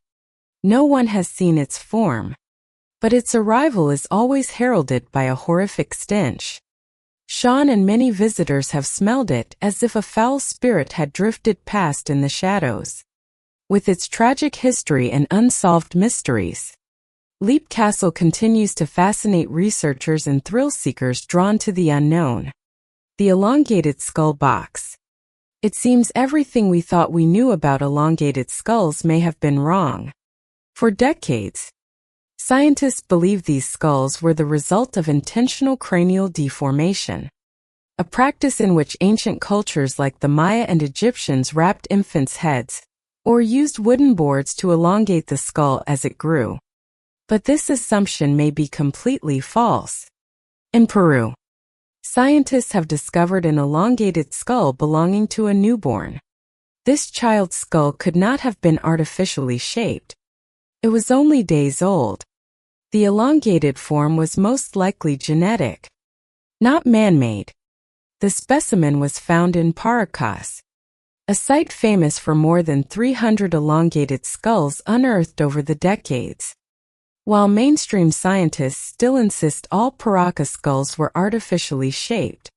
No one has seen its form, but its arrival is always heralded by a horrific stench. Sean and many visitors have smelled it as if a foul spirit had drifted past in the shadows. With its tragic history and unsolved mysteries, Leap Castle continues to fascinate researchers and thrill-seekers drawn to the unknown. The elongated skull box. It seems everything we thought we knew about elongated skulls may have been wrong. For decades, scientists believed these skulls were the result of intentional cranial deformation, a practice in which ancient cultures like the Maya and Egyptians wrapped infants' heads or used wooden boards to elongate the skull as it grew. But this assumption may be completely false. In Peru, scientists have discovered an elongated skull belonging to a newborn. This child's skull could not have been artificially shaped. It was only days old. The elongated form was most likely genetic, not man-made. The specimen was found in Paracas, a site famous for more than 300 elongated skulls unearthed over the decades. While mainstream scientists still insist all Paracas skulls were artificially shaped,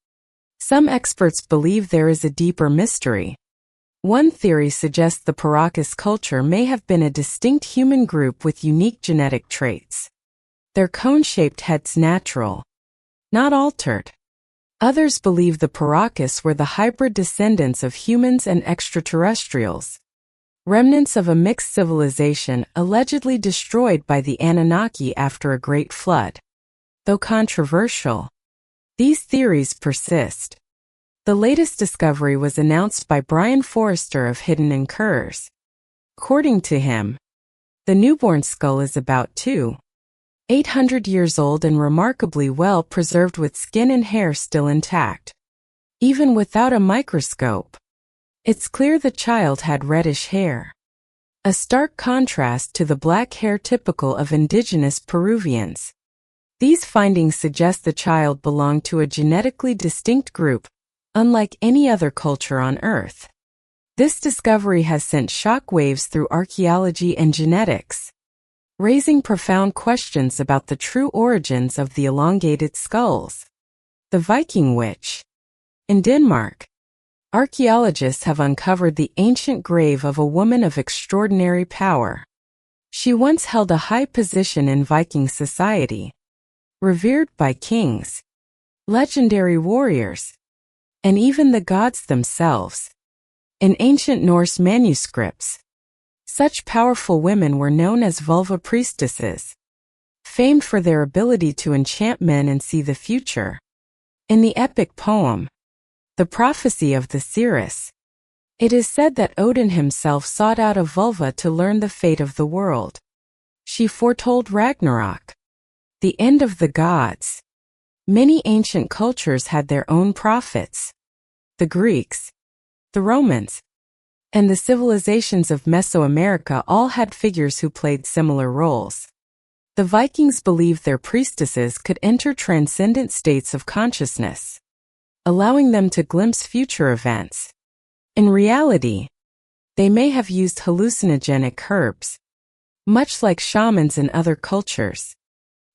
some experts believe there is a deeper mystery. One theory suggests the Paracas culture may have been a distinct human group with unique genetic traits. Their cone-shaped heads natural, not altered. Others believe the Paracas were the hybrid descendants of humans and extraterrestrials, remnants of a mixed civilization allegedly destroyed by the Anunnaki after a great flood. Though controversial, these theories persist. The latest discovery was announced by Brian Forrester of Hidden Incurs. According to him, the newborn skull is about 2,800 years old and remarkably well preserved, with skin and hair still intact. Even without a microscope, it's clear the child had reddish hair, a stark contrast to the black hair typical of indigenous Peruvians. These findings suggest the child belonged to a genetically distinct group, unlike any other culture on Earth. This discovery has sent shockwaves through archaeology and genetics, raising profound questions about the true origins of the elongated skulls. The Viking Witch. In Denmark, archaeologists have uncovered the ancient grave of a woman of extraordinary power. She once held a high position in Viking society, revered by kings, legendary warriors, and even the gods themselves. In ancient Norse manuscripts, such powerful women were known as vulva priestesses, famed for their ability to enchant men and see the future. In the epic poem, The Prophecy of the Seeress, it is said that Odin himself sought out a vulva to learn the fate of the world. She foretold Ragnarok, the end of the gods. Many ancient cultures had their own prophets. The Greeks, the Romans, and the civilizations of Mesoamerica all had figures who played similar roles. The Vikings believed their priestesses could enter transcendent states of consciousness, allowing them to glimpse future events. In reality, they may have used hallucinogenic herbs, much like shamans in other cultures.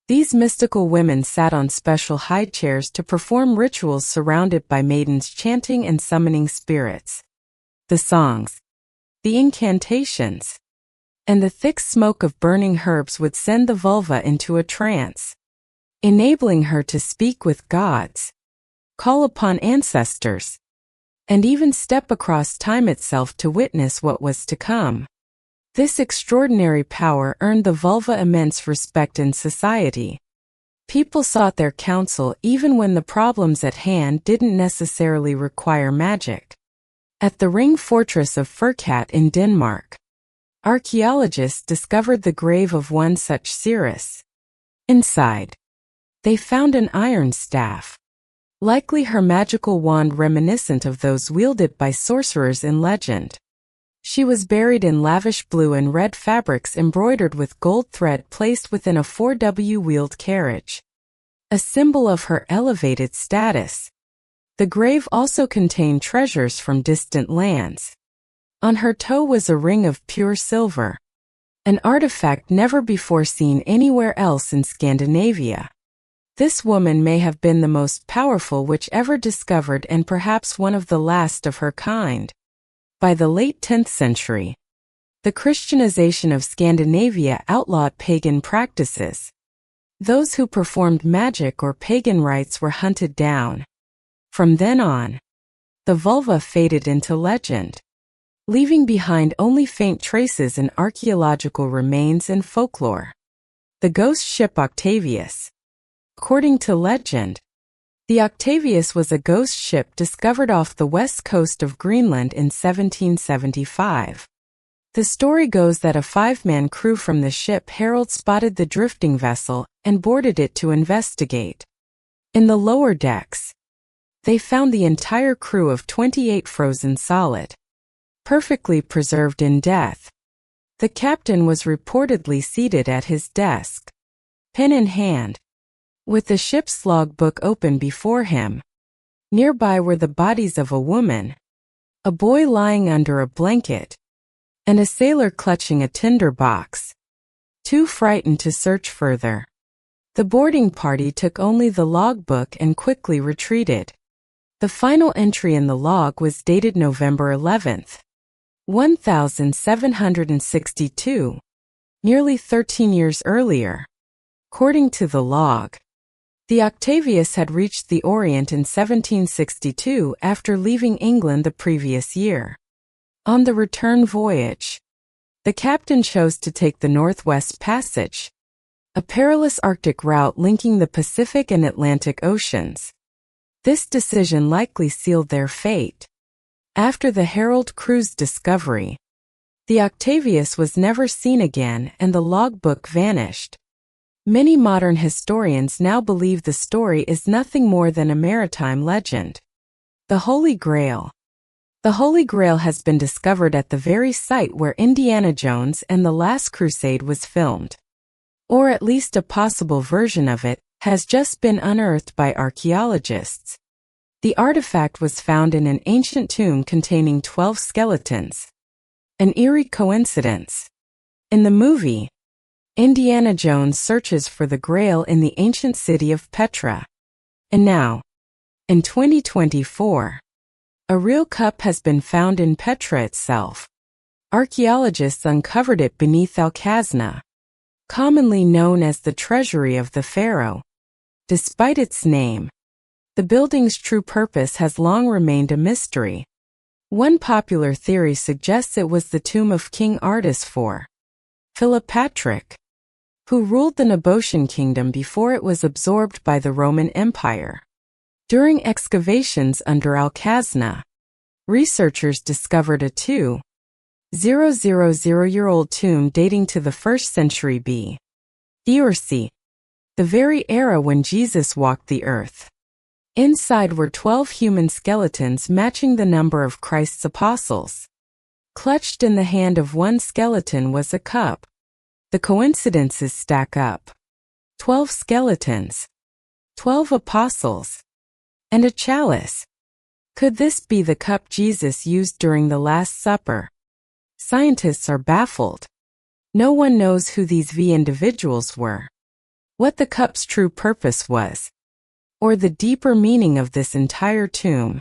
These mystical women sat on special high chairs to perform rituals surrounded by maidens chanting and summoning spirits. The songs, the incantations, and the thick smoke of burning herbs would send the vulva into a trance, enabling her to speak with gods, call upon ancestors, and even step across time itself to witness what was to come. This extraordinary power earned the vulva immense respect in society. People sought their counsel even when the problems at hand didn't necessarily require magic. At the ring fortress of Furkat in Denmark, archaeologists discovered the grave of one such seeress. Inside, they found an iron staff, likely her magical wand reminiscent of those wielded by sorcerers in legend. She was buried in lavish blue and red fabrics embroidered with gold thread placed within a 4W-wheeled carriage, a symbol of her elevated status. The grave also contained treasures from distant lands. On her toe was a ring of pure silver, an artifact never before seen anywhere else in Scandinavia. This woman may have been the most powerful witch ever discovered and perhaps one of the last of her kind. By the late 10th century, the Christianization of Scandinavia outlawed pagan practices. Those who performed magic or pagan rites were hunted down. From then on, the vulva faded into legend, leaving behind only faint traces in archaeological remains and folklore. The ghost ship Octavius. According to legend, the Octavius was a ghost ship discovered off the west coast of Greenland in 1775. The story goes that a 5-man crew from the ship Herald spotted the drifting vessel and boarded it to investigate. In the lower decks, they found the entire crew of 28 frozen solid, perfectly preserved in death. The captain was reportedly seated at his desk, pen in hand, with the ship's logbook open before him. Nearby were the bodies of a woman, a boy lying under a blanket, and a sailor clutching a tinder box. Too frightened to search further, the boarding party took only the logbook and quickly retreated. The final entry in the log was dated November 11th, 1762, nearly 13 years earlier. According to the log, the Octavius had reached the Orient in 1762 after leaving England the previous year. On the return voyage, the captain chose to take the Northwest Passage, a perilous Arctic route linking the Pacific and Atlantic Oceans. This decision likely sealed their fate. After the Herald crew's discovery, the Octavius was never seen again and the logbook vanished. Many modern historians now believe the story is nothing more than a maritime legend. The Holy Grail. The Holy Grail has been discovered at the very site where Indiana Jones and the Last Crusade was filmed. Or at least a possible version of it has just been unearthed by archaeologists. The artifact was found in an ancient tomb containing 12 skeletons. An eerie coincidence. In the movie, Indiana Jones searches for the Grail in the ancient city of Petra. And now, in 2024, a real cup has been found in Petra itself. Archaeologists uncovered it beneath Al-Khazna, commonly known as the Treasury of the Pharaoh. Despite its name, the building's true purpose has long remained a mystery. One popular theory suggests it was the tomb of King Artus IV, Philippatrick, who ruled the Nabosian kingdom before it was absorbed by the Roman Empire. During excavations under Al-Khazna, researchers discovered a 2,000-year-old tomb dating to the 1st century B.C., or C, the very era when Jesus walked the earth. Inside were 12 human skeletons matching the number of Christ's apostles. Clutched in the hand of one skeleton was a cup, The coincidences stack up. 12 skeletons, 12 apostles, and a chalice. Could this be the cup Jesus used during the Last Supper? Scientists are baffled. No one knows who these individuals were, what the cup's true purpose was, or the deeper meaning of this entire tomb.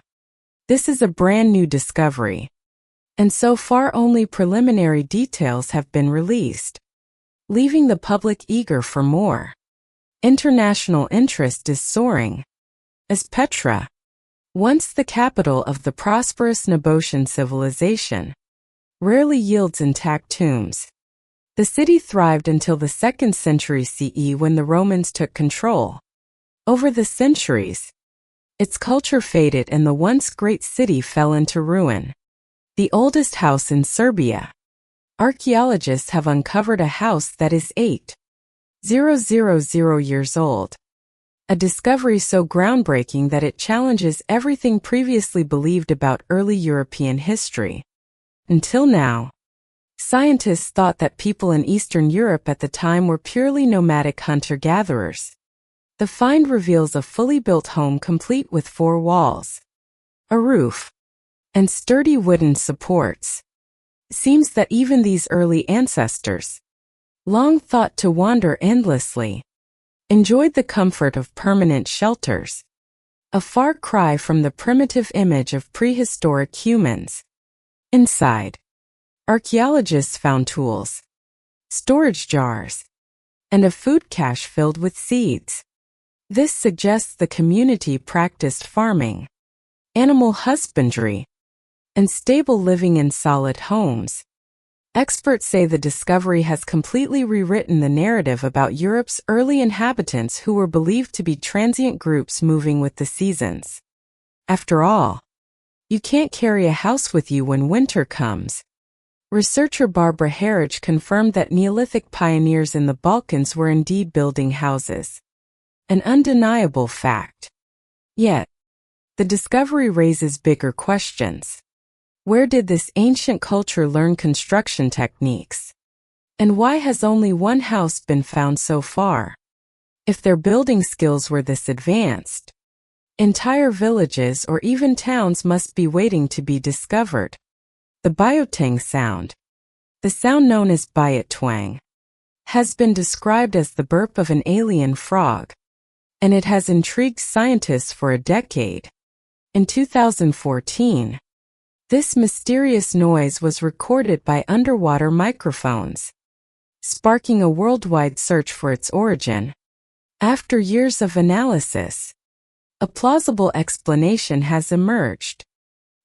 This is a brand new discovery, and so far only preliminary details have been released, leaving the public eager for more. International interest is soaring, as Petra, once the capital of the prosperous Nabothian civilization, rarely yields intact tombs. The city thrived until the 2nd century CE when the Romans took control. Over the centuries, its culture faded and the once great city fell into ruin. The oldest house in Serbia. Archaeologists have uncovered a house that is 8,000 years old. A discovery so groundbreaking that it challenges everything previously believed about early European history. Until now, scientists thought that people in Eastern Europe at the time were purely nomadic hunter-gatherers. The find reveals a fully built home complete with 4 walls, a roof, and sturdy wooden supports. Seems that even these early ancestors, long thought to wander endlessly, enjoyed the comfort of permanent shelters. A far cry from the primitive image of prehistoric humans. Inside, archaeologists found tools, storage jars, and a food cache filled with seeds. This suggests the community practiced farming, animal husbandry, and stable living in solid homes. Experts say the discovery has completely rewritten the narrative about Europe's early inhabitants who were believed to be transient groups moving with the seasons. After all, you can't carry a house with you when winter comes. Researcher Barbara Harridge confirmed that Neolithic pioneers in the Balkans were indeed building houses. An undeniable fact. Yet, the discovery raises bigger questions. Where did this ancient culture learn construction techniques? And why has only one house been found so far? If their building skills were this advanced, entire villages or even towns must be waiting to be discovered. The biotang sound, the sound known as biot twang, has been described as the burp of an alien frog, and it has intrigued scientists for a decade. In 2014, this mysterious noise was recorded by underwater microphones, sparking a worldwide search for its origin. After years of analysis, a plausible explanation has emerged.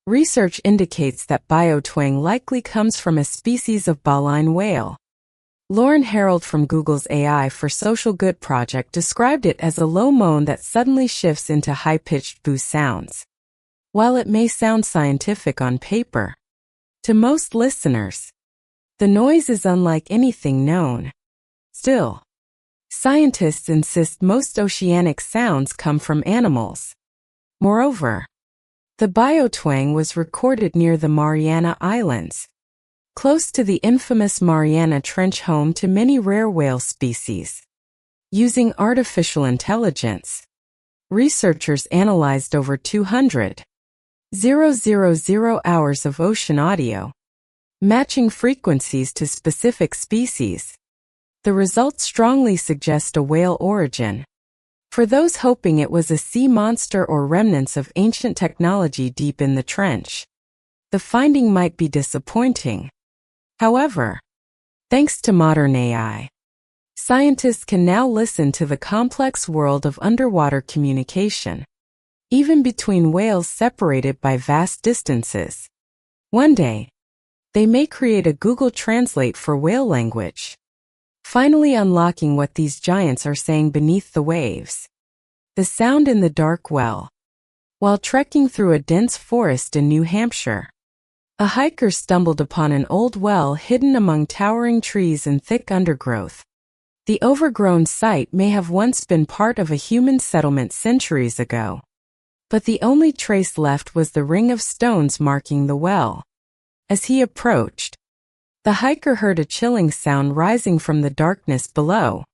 Research indicates that biotwang likely comes from a species of baleen whale. Lauren Harold from Google's AI for Social Good project described it as a low moan that suddenly shifts into high-pitched boo sounds. While it may sound scientific on paper, to most listeners, the noise is unlike anything known. Still, scientists insist most oceanic sounds come from animals. Moreover, the biotwang was recorded near the Mariana Islands, close to the infamous Mariana Trench home to many rare whale species. Using artificial intelligence, researchers analyzed over 200,000 hours of ocean audio, matching frequencies to specific species. The results strongly suggest a whale origin. For those hoping it was a sea monster or remnants of ancient technology deep in the trench, the finding might be disappointing. However, thanks to modern AI, scientists can now listen to the complex world of underwater communication, even between whales separated by vast distances. One day, they may create a Google Translate for whale language, finally unlocking what these giants are saying beneath the waves. The sound in the dark well. While trekking through a dense forest in New Hampshire, a hiker stumbled upon an old well hidden among towering trees and thick undergrowth. The overgrown site may have once been part of a human settlement centuries ago, but the only trace left was the ring of stones marking the well. As he approached, The hiker heard a chilling sound rising from the darkness below.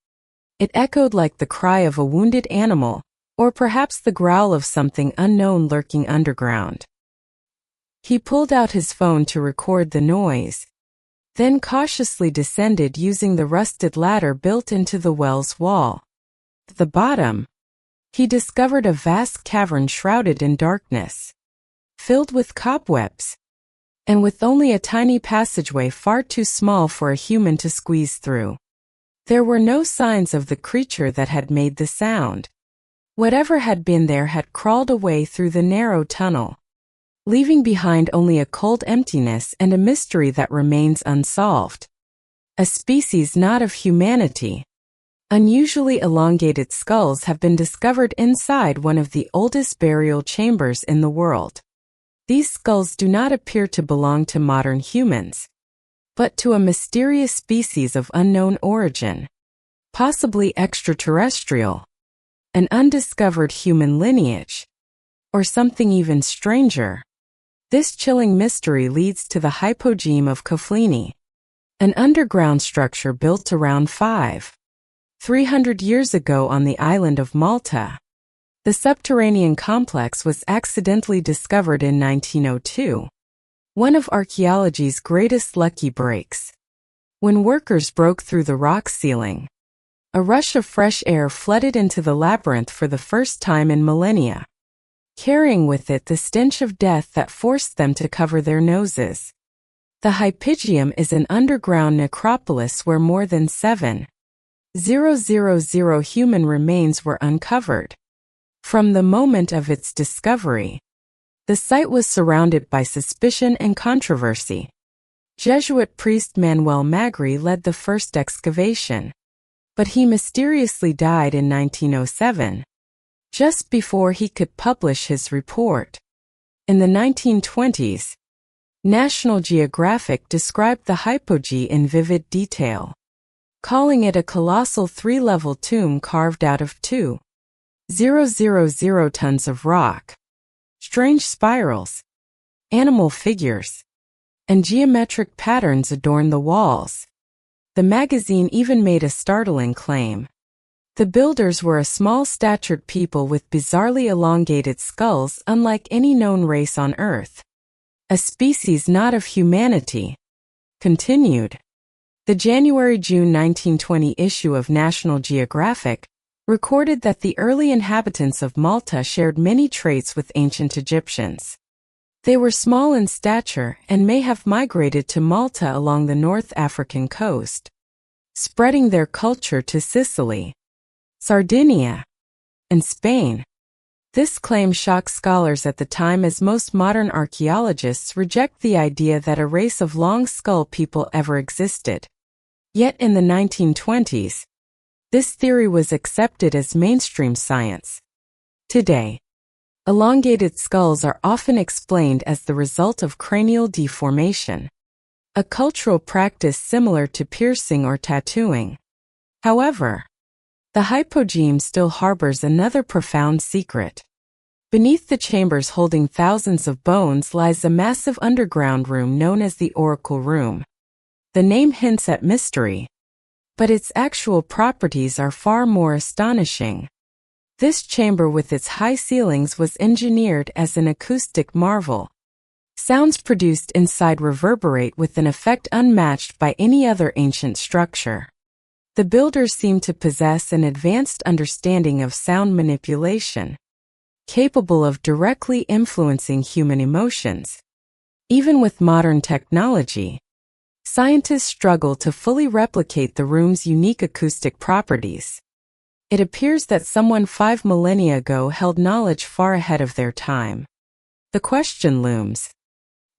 It echoed like the cry of a wounded animal, or perhaps the growl of something unknown lurking underground. He pulled out his phone to record the noise, then cautiously descended using the rusted ladder built into the well's wall. At the bottom, he discovered a vast cavern shrouded in darkness, filled with cobwebs, and with only a tiny passageway far too small for a human to squeeze through. There were no signs of the creature that had made the sound. Whatever had been there had crawled away through the narrow tunnel, leaving behind only a cold emptiness and a mystery that remains unsolved. A species not of humanity. Unusually elongated skulls have been discovered inside one of the oldest burial chambers in the world. These skulls do not appear to belong to modern humans, but to a mysterious species of unknown origin, possibly extraterrestrial, an undiscovered human lineage, or something even stranger. This chilling mystery leads to the hypogeme of Kefleni, an underground structure built around 300 years ago on the island of Malta. The subterranean complex was accidentally discovered in 1902, one of archaeology's greatest lucky breaks. When workers broke through the rock ceiling, a rush of fresh air flooded into the labyrinth for the first time in millennia, carrying with it the stench of death that forced them to cover their noses. The Hypogeum is an underground necropolis where more than 7,000 human remains were uncovered. From the moment of its discovery, the site was surrounded by suspicion and controversy. Jesuit priest Manuel Magri led the first excavation, but he mysteriously died in 1907, just before he could publish his report. In the 1920s, National Geographic described the hypogee in vivid detail, calling it a colossal 3-level tomb carved out of 2,000 tons of rock. Strange spirals, animal figures, and geometric patterns adorn the walls. The magazine even made a startling claim. The builders were a small-statured people with bizarrely elongated skulls unlike any known race on Earth. A species not of humanity. Continued. The January-June 1920 issue of National Geographic recorded that the early inhabitants of Malta shared many traits with ancient Egyptians. They were small in stature and may have migrated to Malta along the North African coast, spreading their culture to Sicily, Sardinia, and Spain. This claim shocked scholars at the time, as most modern archaeologists reject the idea that a race of long-skull people ever existed. Yet in the 1920s, this theory was accepted as mainstream science. Today, elongated skulls are often explained as the result of cranial deformation, a cultural practice similar to piercing or tattooing. However, the hypogeme still harbors another profound secret. Beneath the chambers holding thousands of bones lies a massive underground room known as the Oracle Room. The name hints at mystery, but its actual properties are far more astonishing. This chamber with its high ceilings was engineered as an acoustic marvel. Sounds produced inside reverberate with an effect unmatched by any other ancient structure. The builders seem to possess an advanced understanding of sound manipulation, capable of directly influencing human emotions. Even with modern technology, scientists struggle to fully replicate the room's unique acoustic properties. It appears that someone 5 millennia ago held knowledge far ahead of their time. The question looms: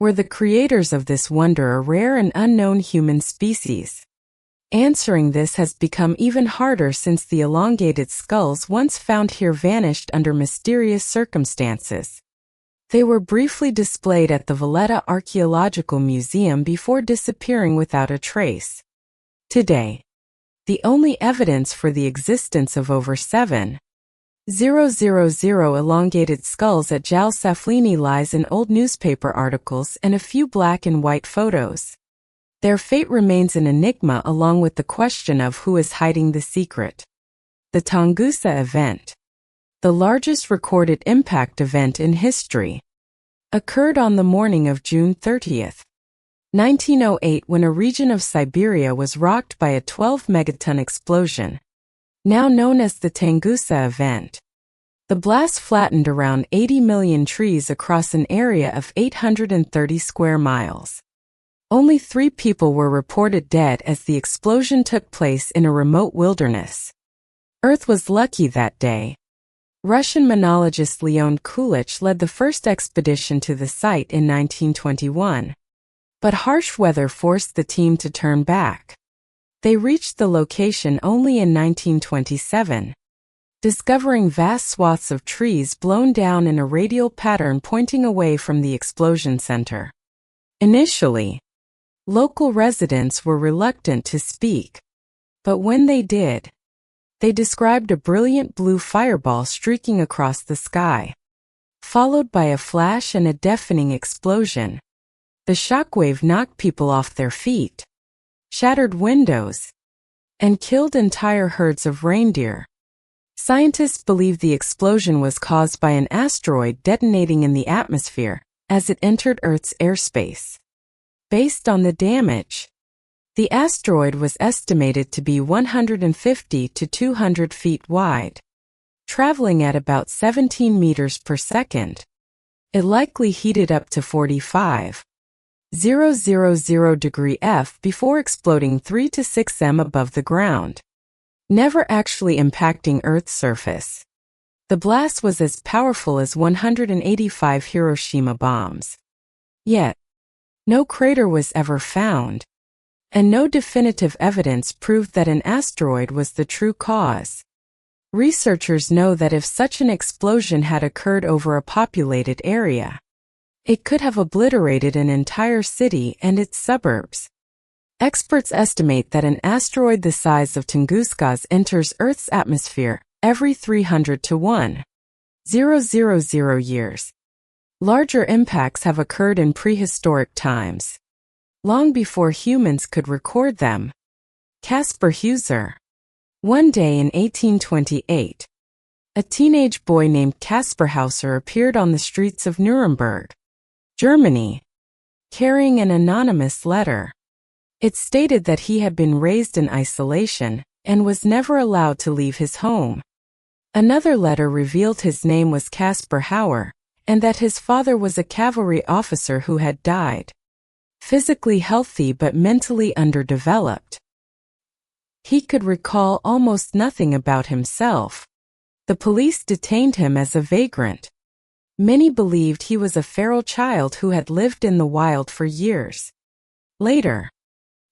were the creators of this wonder a rare and unknown human species? Answering this has become even harder since the elongated skulls once found here vanished under mysterious circumstances. They were briefly displayed at the Valletta Archaeological Museum before disappearing without a trace. Today, the only evidence for the existence of over 7,000 elongated skulls at Jal Saflieni lies in old newspaper articles and a few black and white photos. Their fate remains an enigma along with the question of who is hiding the secret. The Tunguska event, the largest recorded impact event in history, occurred on the morning of June 30, 1908, when a region of Siberia was rocked by a 12-megaton explosion, now known as the Tunguska event. The blast flattened around 80 million trees across an area of 830 square miles. Only 3 people were reported dead as the explosion took place in a remote wilderness. Earth was lucky that day. Russian minologist Leon Kulich led the first expedition to the site in 1921. But harsh weather forced the team to turn back. They reached the location only in 1927, discovering vast swaths of trees blown down in a radial pattern pointing away from the explosion center. Initially, local residents were reluctant to speak, but when they did, they described a brilliant blue fireball streaking across the sky, followed by a flash and a deafening explosion. The shockwave knocked people off their feet, shattered windows, and killed entire herds of reindeer. Scientists believe the explosion was caused by an asteroid detonating in the atmosphere as it entered Earth's airspace. Based on the damage, the asteroid was estimated to be 150 to 200 feet wide, traveling at about 17 meters per second. It likely heated up to 45,000 degree F before exploding 3 to 6 m above the ground, never actually impacting Earth's surface. The blast was as powerful as 185 Hiroshima bombs. Yet, no crater was ever found, and no definitive evidence proved that an asteroid was the true cause. Researchers know that if such an explosion had occurred over a populated area, it could have obliterated an entire city and its suburbs. Experts estimate that an asteroid the size of Tunguska's enters Earth's atmosphere every 300 to 1,000 years. Larger impacts have occurred in prehistoric times, long before humans could record them. Caspar Hauser. One day in 1828, a teenage boy named Caspar Hauser appeared on the streets of Nuremberg, Germany, carrying an anonymous letter. It stated that he had been raised in isolation and was never allowed to leave his home. Another letter revealed his name was Caspar Hauer, and that his father was a cavalry officer who had died. Physically healthy but mentally underdeveloped, he could recall almost nothing about himself. The police detained him as a vagrant. Many believed he was a feral child who had lived in the wild for years. Later,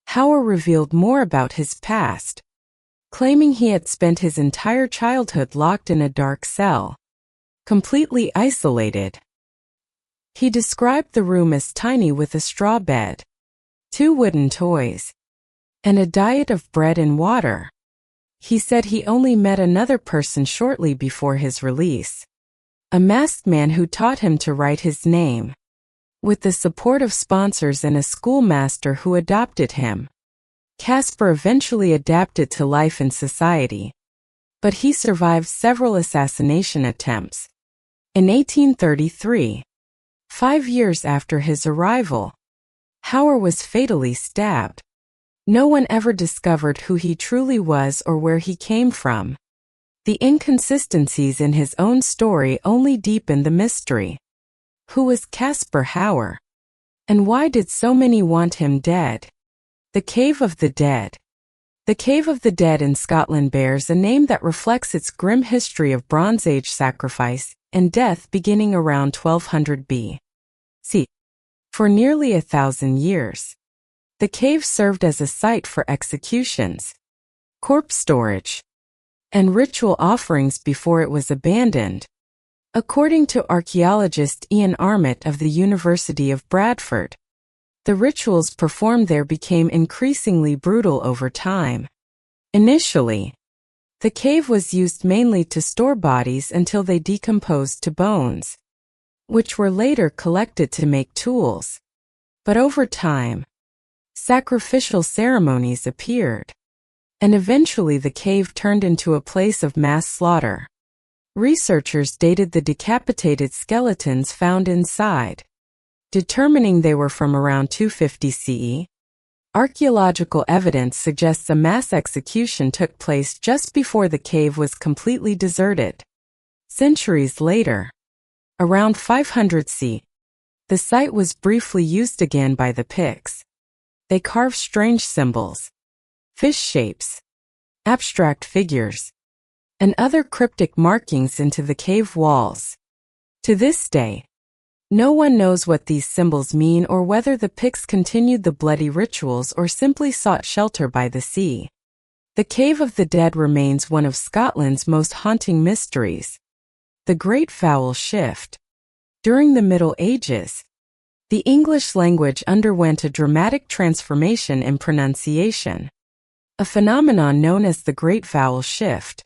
Hauer revealed more about his past, claiming he had spent his entire childhood locked in a dark cell, completely isolated. He described the room as tiny with a straw bed, 2 wooden toys, and a diet of bread and water. He said he only met another person shortly before his release, a masked man who taught him to write his name. With the support of sponsors and a schoolmaster who adopted him, Caspar eventually adapted to life in society, but he survived several assassination attempts. In 1833, 5 years after his arrival, Hauer was fatally stabbed. No one ever discovered who he truly was or where he came from. The inconsistencies in his own story only deepened the mystery. Who was Caspar Hauer? And why did so many want him dead? The Cave of the Dead. The Cave of the Dead in Scotland bears a name that reflects its grim history of Bronze Age sacrifice and death beginning around 1200 B.C. For nearly 1,000 years, the cave served as a site for executions, corpse storage, and ritual offerings before it was abandoned. According to archaeologist Ian Armitt of the University of Bradford, the rituals performed there became increasingly brutal over time. Initially, the cave was used mainly to store bodies until they decomposed to bones, which were later collected to make tools. But over time, Sacrificial ceremonies appeared, and eventually the cave turned into a place of mass slaughter. Researchers dated the decapitated skeletons found inside, determining they were from around 250 CE. Archaeological evidence suggests a mass execution took place just before the cave was completely deserted. Centuries later, around 500 CE, the site was briefly used again by the Picts. They carved strange symbols, fish shapes, abstract figures, and other cryptic markings into the cave walls. To this day, no one knows what these symbols mean or whether the Picts continued the bloody rituals or simply sought shelter by the sea. The Cave of the Dead remains one of Scotland's most haunting mysteries. The Great Vowel Shift. During the Middle Ages, the English language underwent a dramatic transformation in pronunciation, a phenomenon known as the Great Vowel Shift.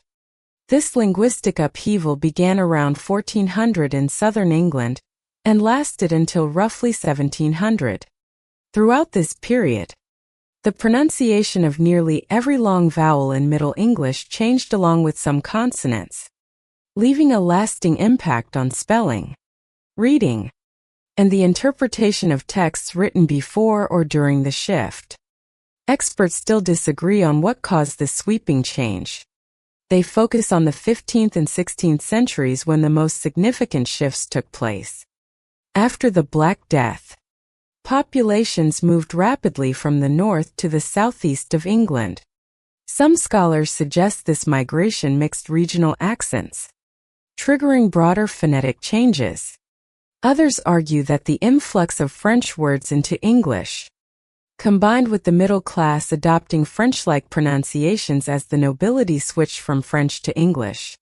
This linguistic upheaval began around 1400 in southern England and lasted until roughly 1700. Throughout this period, the pronunciation of nearly every long vowel in Middle English changed along with some consonants, leaving a lasting impact on spelling, reading, and the interpretation of texts written before or during the shift. Experts still disagree on what caused this sweeping change. They focus on the 15th and 16th centuries when the most significant shifts took place. After the Black Death, populations moved rapidly from the north to the southeast of England. Some scholars suggest this migration mixed regional accents, triggering broader phonetic changes. Others argue that the influx of French words into English, combined with the middle class adopting French-like pronunciations as the nobility switched from French to English,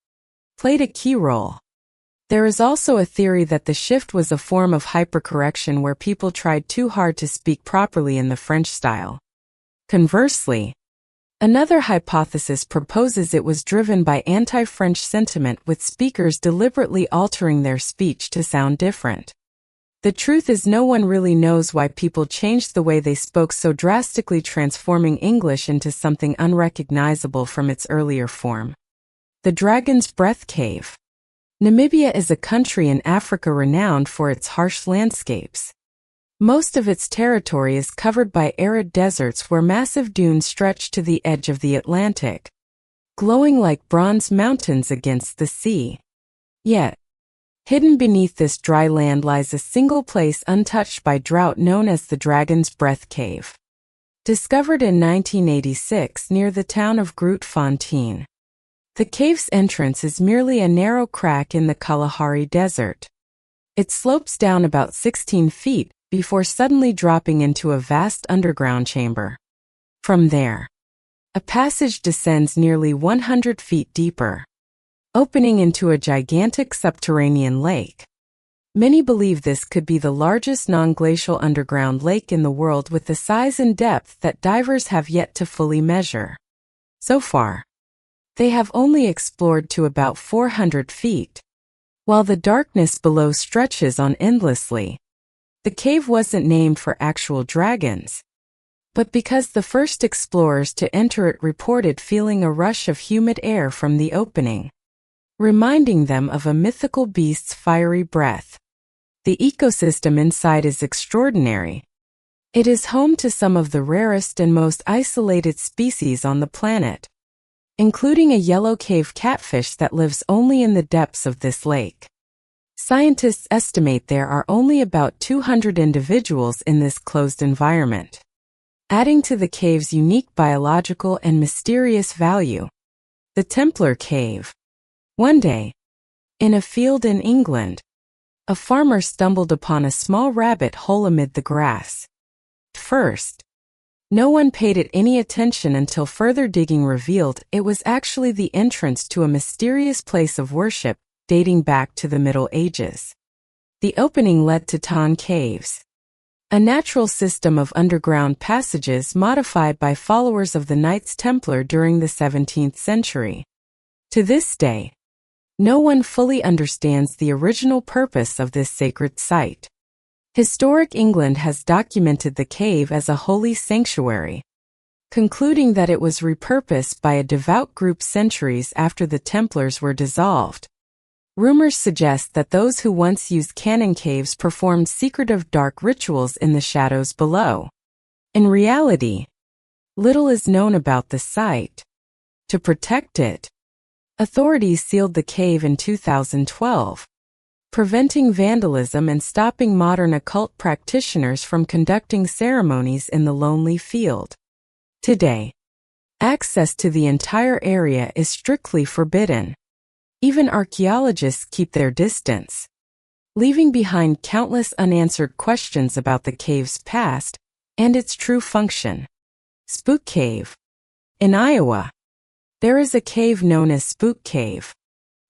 played a key role. There is also a theory that the shift was a form of hypercorrection where people tried too hard to speak properly in the French style. Conversely, another hypothesis proposes it was driven by anti-French sentiment, with speakers deliberately altering their speech to sound different. The truth is, no one really knows why people changed the way they spoke so drastically, transforming English into something unrecognizable from its earlier form. The Dragon's Breath Cave. Namibia is a country in Africa renowned for its harsh landscapes. Most of its territory is covered by arid deserts where massive dunes stretch to the edge of the Atlantic, glowing like bronze mountains against the sea. Yet, hidden beneath this dry land lies a single place untouched by drought known as the Dragon's Breath Cave. Discovered in 1986 near the town of Grootfontein, the cave's entrance is merely a narrow crack in the Kalahari Desert. It slopes down about 16 feet before suddenly dropping into a vast underground chamber. From there, a passage descends nearly 100 feet deeper, opening into a gigantic subterranean lake. Many believe this could be the largest non-glacial underground lake in the world, with a size and depth that divers have yet to fully measure. So far, they have only explored to about 400 feet. While the darkness below stretches on endlessly, the cave wasn't named for actual dragons, but because the first explorers to enter it reported feeling a rush of humid air from the opening, reminding them of a mythical beast's fiery breath. The ecosystem inside is extraordinary. It is home to some of the rarest and most isolated species on the planet, including a yellow cave catfish that lives only in the depths of this lake. Scientists estimate there are only about 200 individuals in this closed environment, adding to the cave's unique biological and mysterious value. The Templar Cave. One day, in a field in England, a farmer stumbled upon a small rabbit hole amid the grass. First, no one paid it any attention until further digging revealed it was actually the entrance to a mysterious place of worship dating back to the Middle Ages. The opening led to Ton Caves, a natural system of underground passages modified by followers of the Knights Templar during the 17th century. To this day, no one fully understands the original purpose of this sacred site. Historic England has documented the cave as a holy sanctuary, concluding that it was repurposed by a devout group centuries after the Templars were dissolved. Rumors suggest that those who once used canon caves performed secretive dark rituals in the shadows below. In reality, little is known about the site. To protect it, authorities sealed the cave in 2012, preventing vandalism and stopping modern occult practitioners from conducting ceremonies in the lonely field. Today, access to the entire area is strictly forbidden. Even archaeologists keep their distance, leaving behind countless unanswered questions about the cave's past and its true function. Spook Cave. In Iowa, there is a cave known as Spook Cave,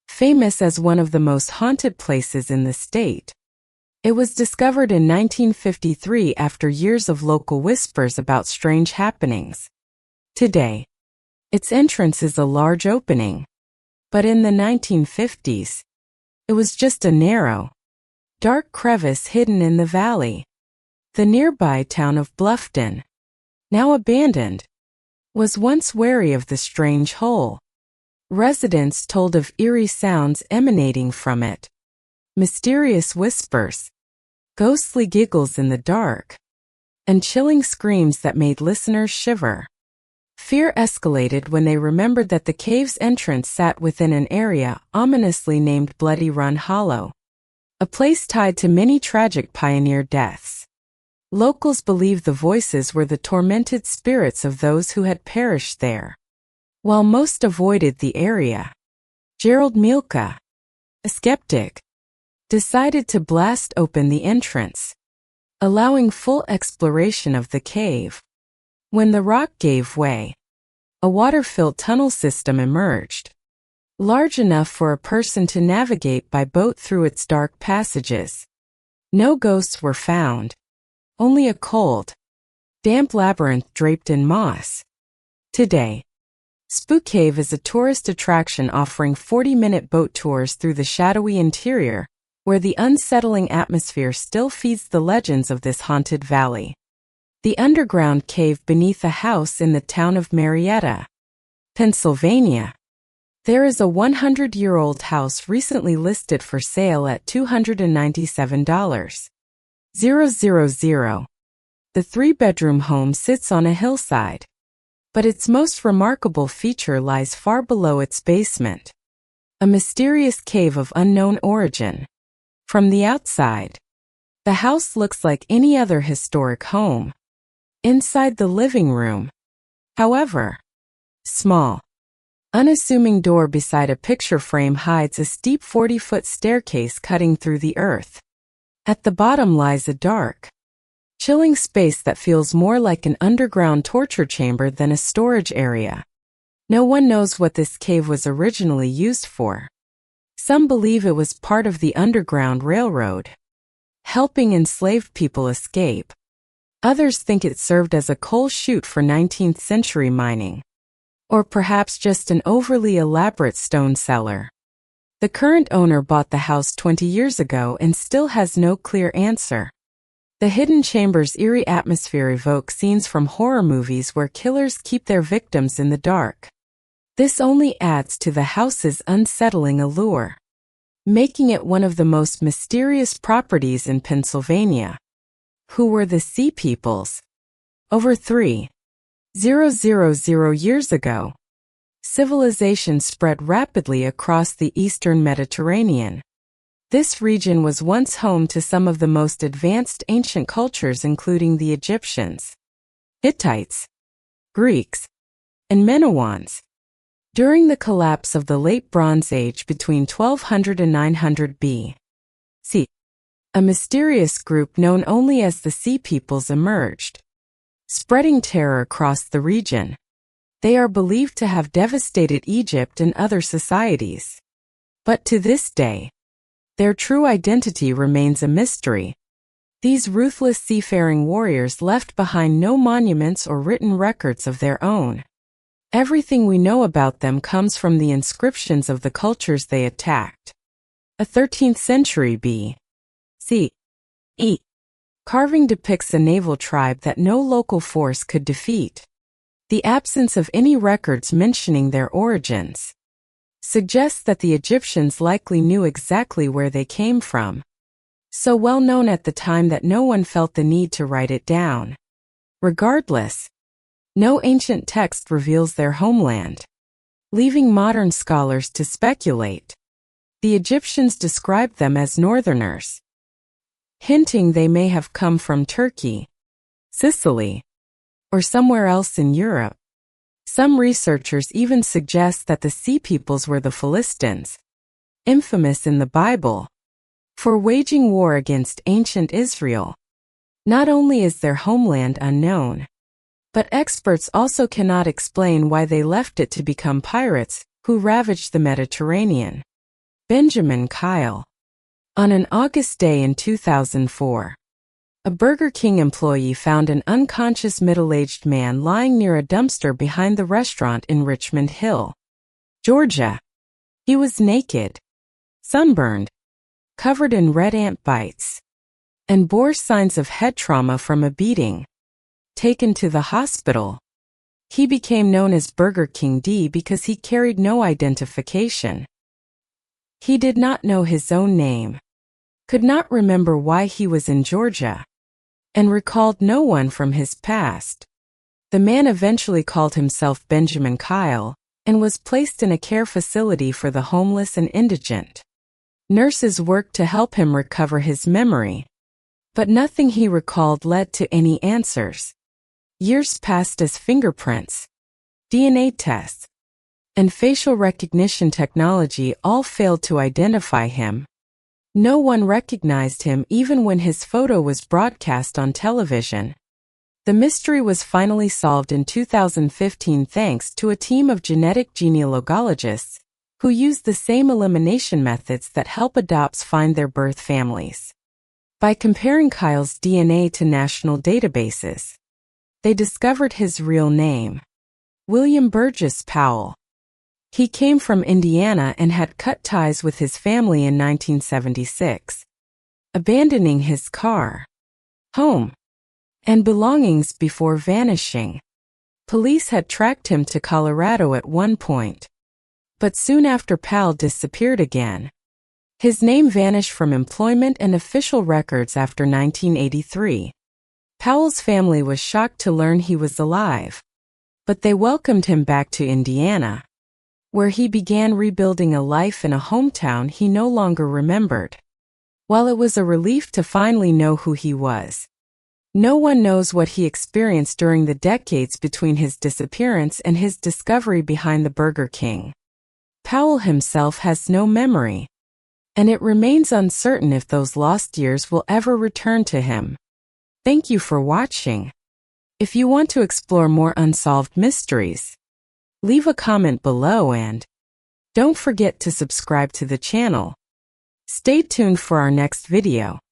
famous as one of the most haunted places in the state. It was discovered in 1953 after years of local whispers about strange happenings. Today, its entrance is a large opening, but in the 1950s, it was just a narrow, dark crevice hidden in the valley. The nearby town of Bluffton, now abandoned, was once wary of the strange hole. Residents told of eerie sounds emanating from it, mysterious whispers, ghostly giggles in the dark, and chilling screams that made listeners shiver. Fear escalated when they remembered that the cave's entrance sat within an area ominously named Bloody Run Hollow, a place tied to many tragic pioneer deaths. Locals believed the voices were the tormented spirits of those who had perished there. While most avoided the area, Gerald Mielke, a skeptic, decided to blast open the entrance, allowing full exploration of the cave. When the rock gave way, a water-filled tunnel system emerged, large enough for a person to navigate by boat through its dark passages. No ghosts were found, only a cold, damp labyrinth draped in moss. Today, Spook Cave is a tourist attraction offering 40-minute boat tours through the shadowy interior, where the unsettling atmosphere still feeds the legends of this haunted valley. The underground cave beneath a house in the town of Marietta, Pennsylvania. There is a 100-year-old house recently listed for sale at $297,000. The three-bedroom home sits on a hillside, but its most remarkable feature lies far below its basement, a mysterious cave of unknown origin. From the outside, the house looks like any other historic home. Inside the living room, however, small, unassuming door beside a picture frame hides a steep 40-foot staircase cutting through the earth. At the bottom lies a dark, chilling space that feels more like an underground torture chamber than a storage area. No one knows what this cave was originally used for. Some believe it was part of the Underground Railroad, helping enslaved people escape. Others think it served as a coal chute for 19th century mining, or perhaps just an overly elaborate stone cellar. The current owner bought the house 20 years ago and still has no clear answer. The hidden chamber's eerie atmosphere evokes scenes from horror movies where killers keep their victims in the dark. This only adds to the house's unsettling allure, making it one of the most mysterious properties in Pennsylvania. Who were the Sea Peoples? Over 3,000 years ago, civilization spread rapidly across the eastern Mediterranean. This region was once home to some of the most advanced ancient cultures, including the Egyptians, Hittites, Greeks, and Minoans. During the collapse of the Late Bronze Age between 1200 and 900 B.C., a mysterious group known only as the Sea Peoples emerged, spreading terror across the region. They are believed to have devastated Egypt and other societies. But to this day, their true identity remains a mystery. These ruthless seafaring warriors left behind no monuments or written records of their own. Everything we know about them comes from the inscriptions of the cultures they attacked. A 13th century B.C. Carving depicts a naval tribe that no local force could defeat. The absence of any records mentioning their origins suggests that the Egyptians likely knew exactly where they came from, so well known at the time that no one felt the need to write it down. Regardless, no ancient text reveals their homeland, leaving modern scholars to speculate. The Egyptians described them as northerners, hinting they may have come from Turkey, Sicily, or somewhere else in Europe. Some researchers even suggest that the Sea Peoples were the Philistines, infamous in the Bible for waging war against ancient Israel. Not only is their homeland unknown, but experts also cannot explain why they left it to become pirates who ravaged the Mediterranean. Benjamin Kyle. On an August day in 2004, a Burger King employee found an unconscious middle-aged man lying near a dumpster behind the restaurant in Richmond Hill, Georgia. He was naked, sunburned, covered in red ant bites, and bore signs of head trauma from a beating. Taken to the hospital, he became known as Burger King D because he carried no identification. He did not know his own name, could not remember why he was in Georgia, and recalled no one from his past. The man eventually called himself Benjamin Kyle and was placed in a care facility for the homeless and indigent. Nurses worked to help him recover his memory, but nothing he recalled led to any answers. Years passed as fingerprints, DNA tests, and facial recognition technology all failed to identify him. No one recognized him even when his photo was broadcast on television. The mystery was finally solved in 2015 thanks to a team of genetic genealogists who used the same elimination methods that help adopts find their birth families. By comparing Kyle's DNA to national databases, they discovered his real name, William Burgess Powell. He came from Indiana and had cut ties with his family in 1976, abandoning his car, home, and belongings before vanishing. Police had tracked him to Colorado at one point, but soon after Powell disappeared again. His name vanished from employment and official records after 1983. Powell's family was shocked to learn he was alive, but they welcomed him back to Indiana, where he began rebuilding a life in a hometown he no longer remembered. While it was a relief to finally know who he was, no one knows what he experienced during the decades between his disappearance and his discovery behind the Burger King. Powell himself has no memory, and it remains uncertain if those lost years will ever return to him. Thank you for watching. If you want to explore more unsolved mysteries, leave a comment below and don't forget to subscribe to the channel. Stay tuned for our next video.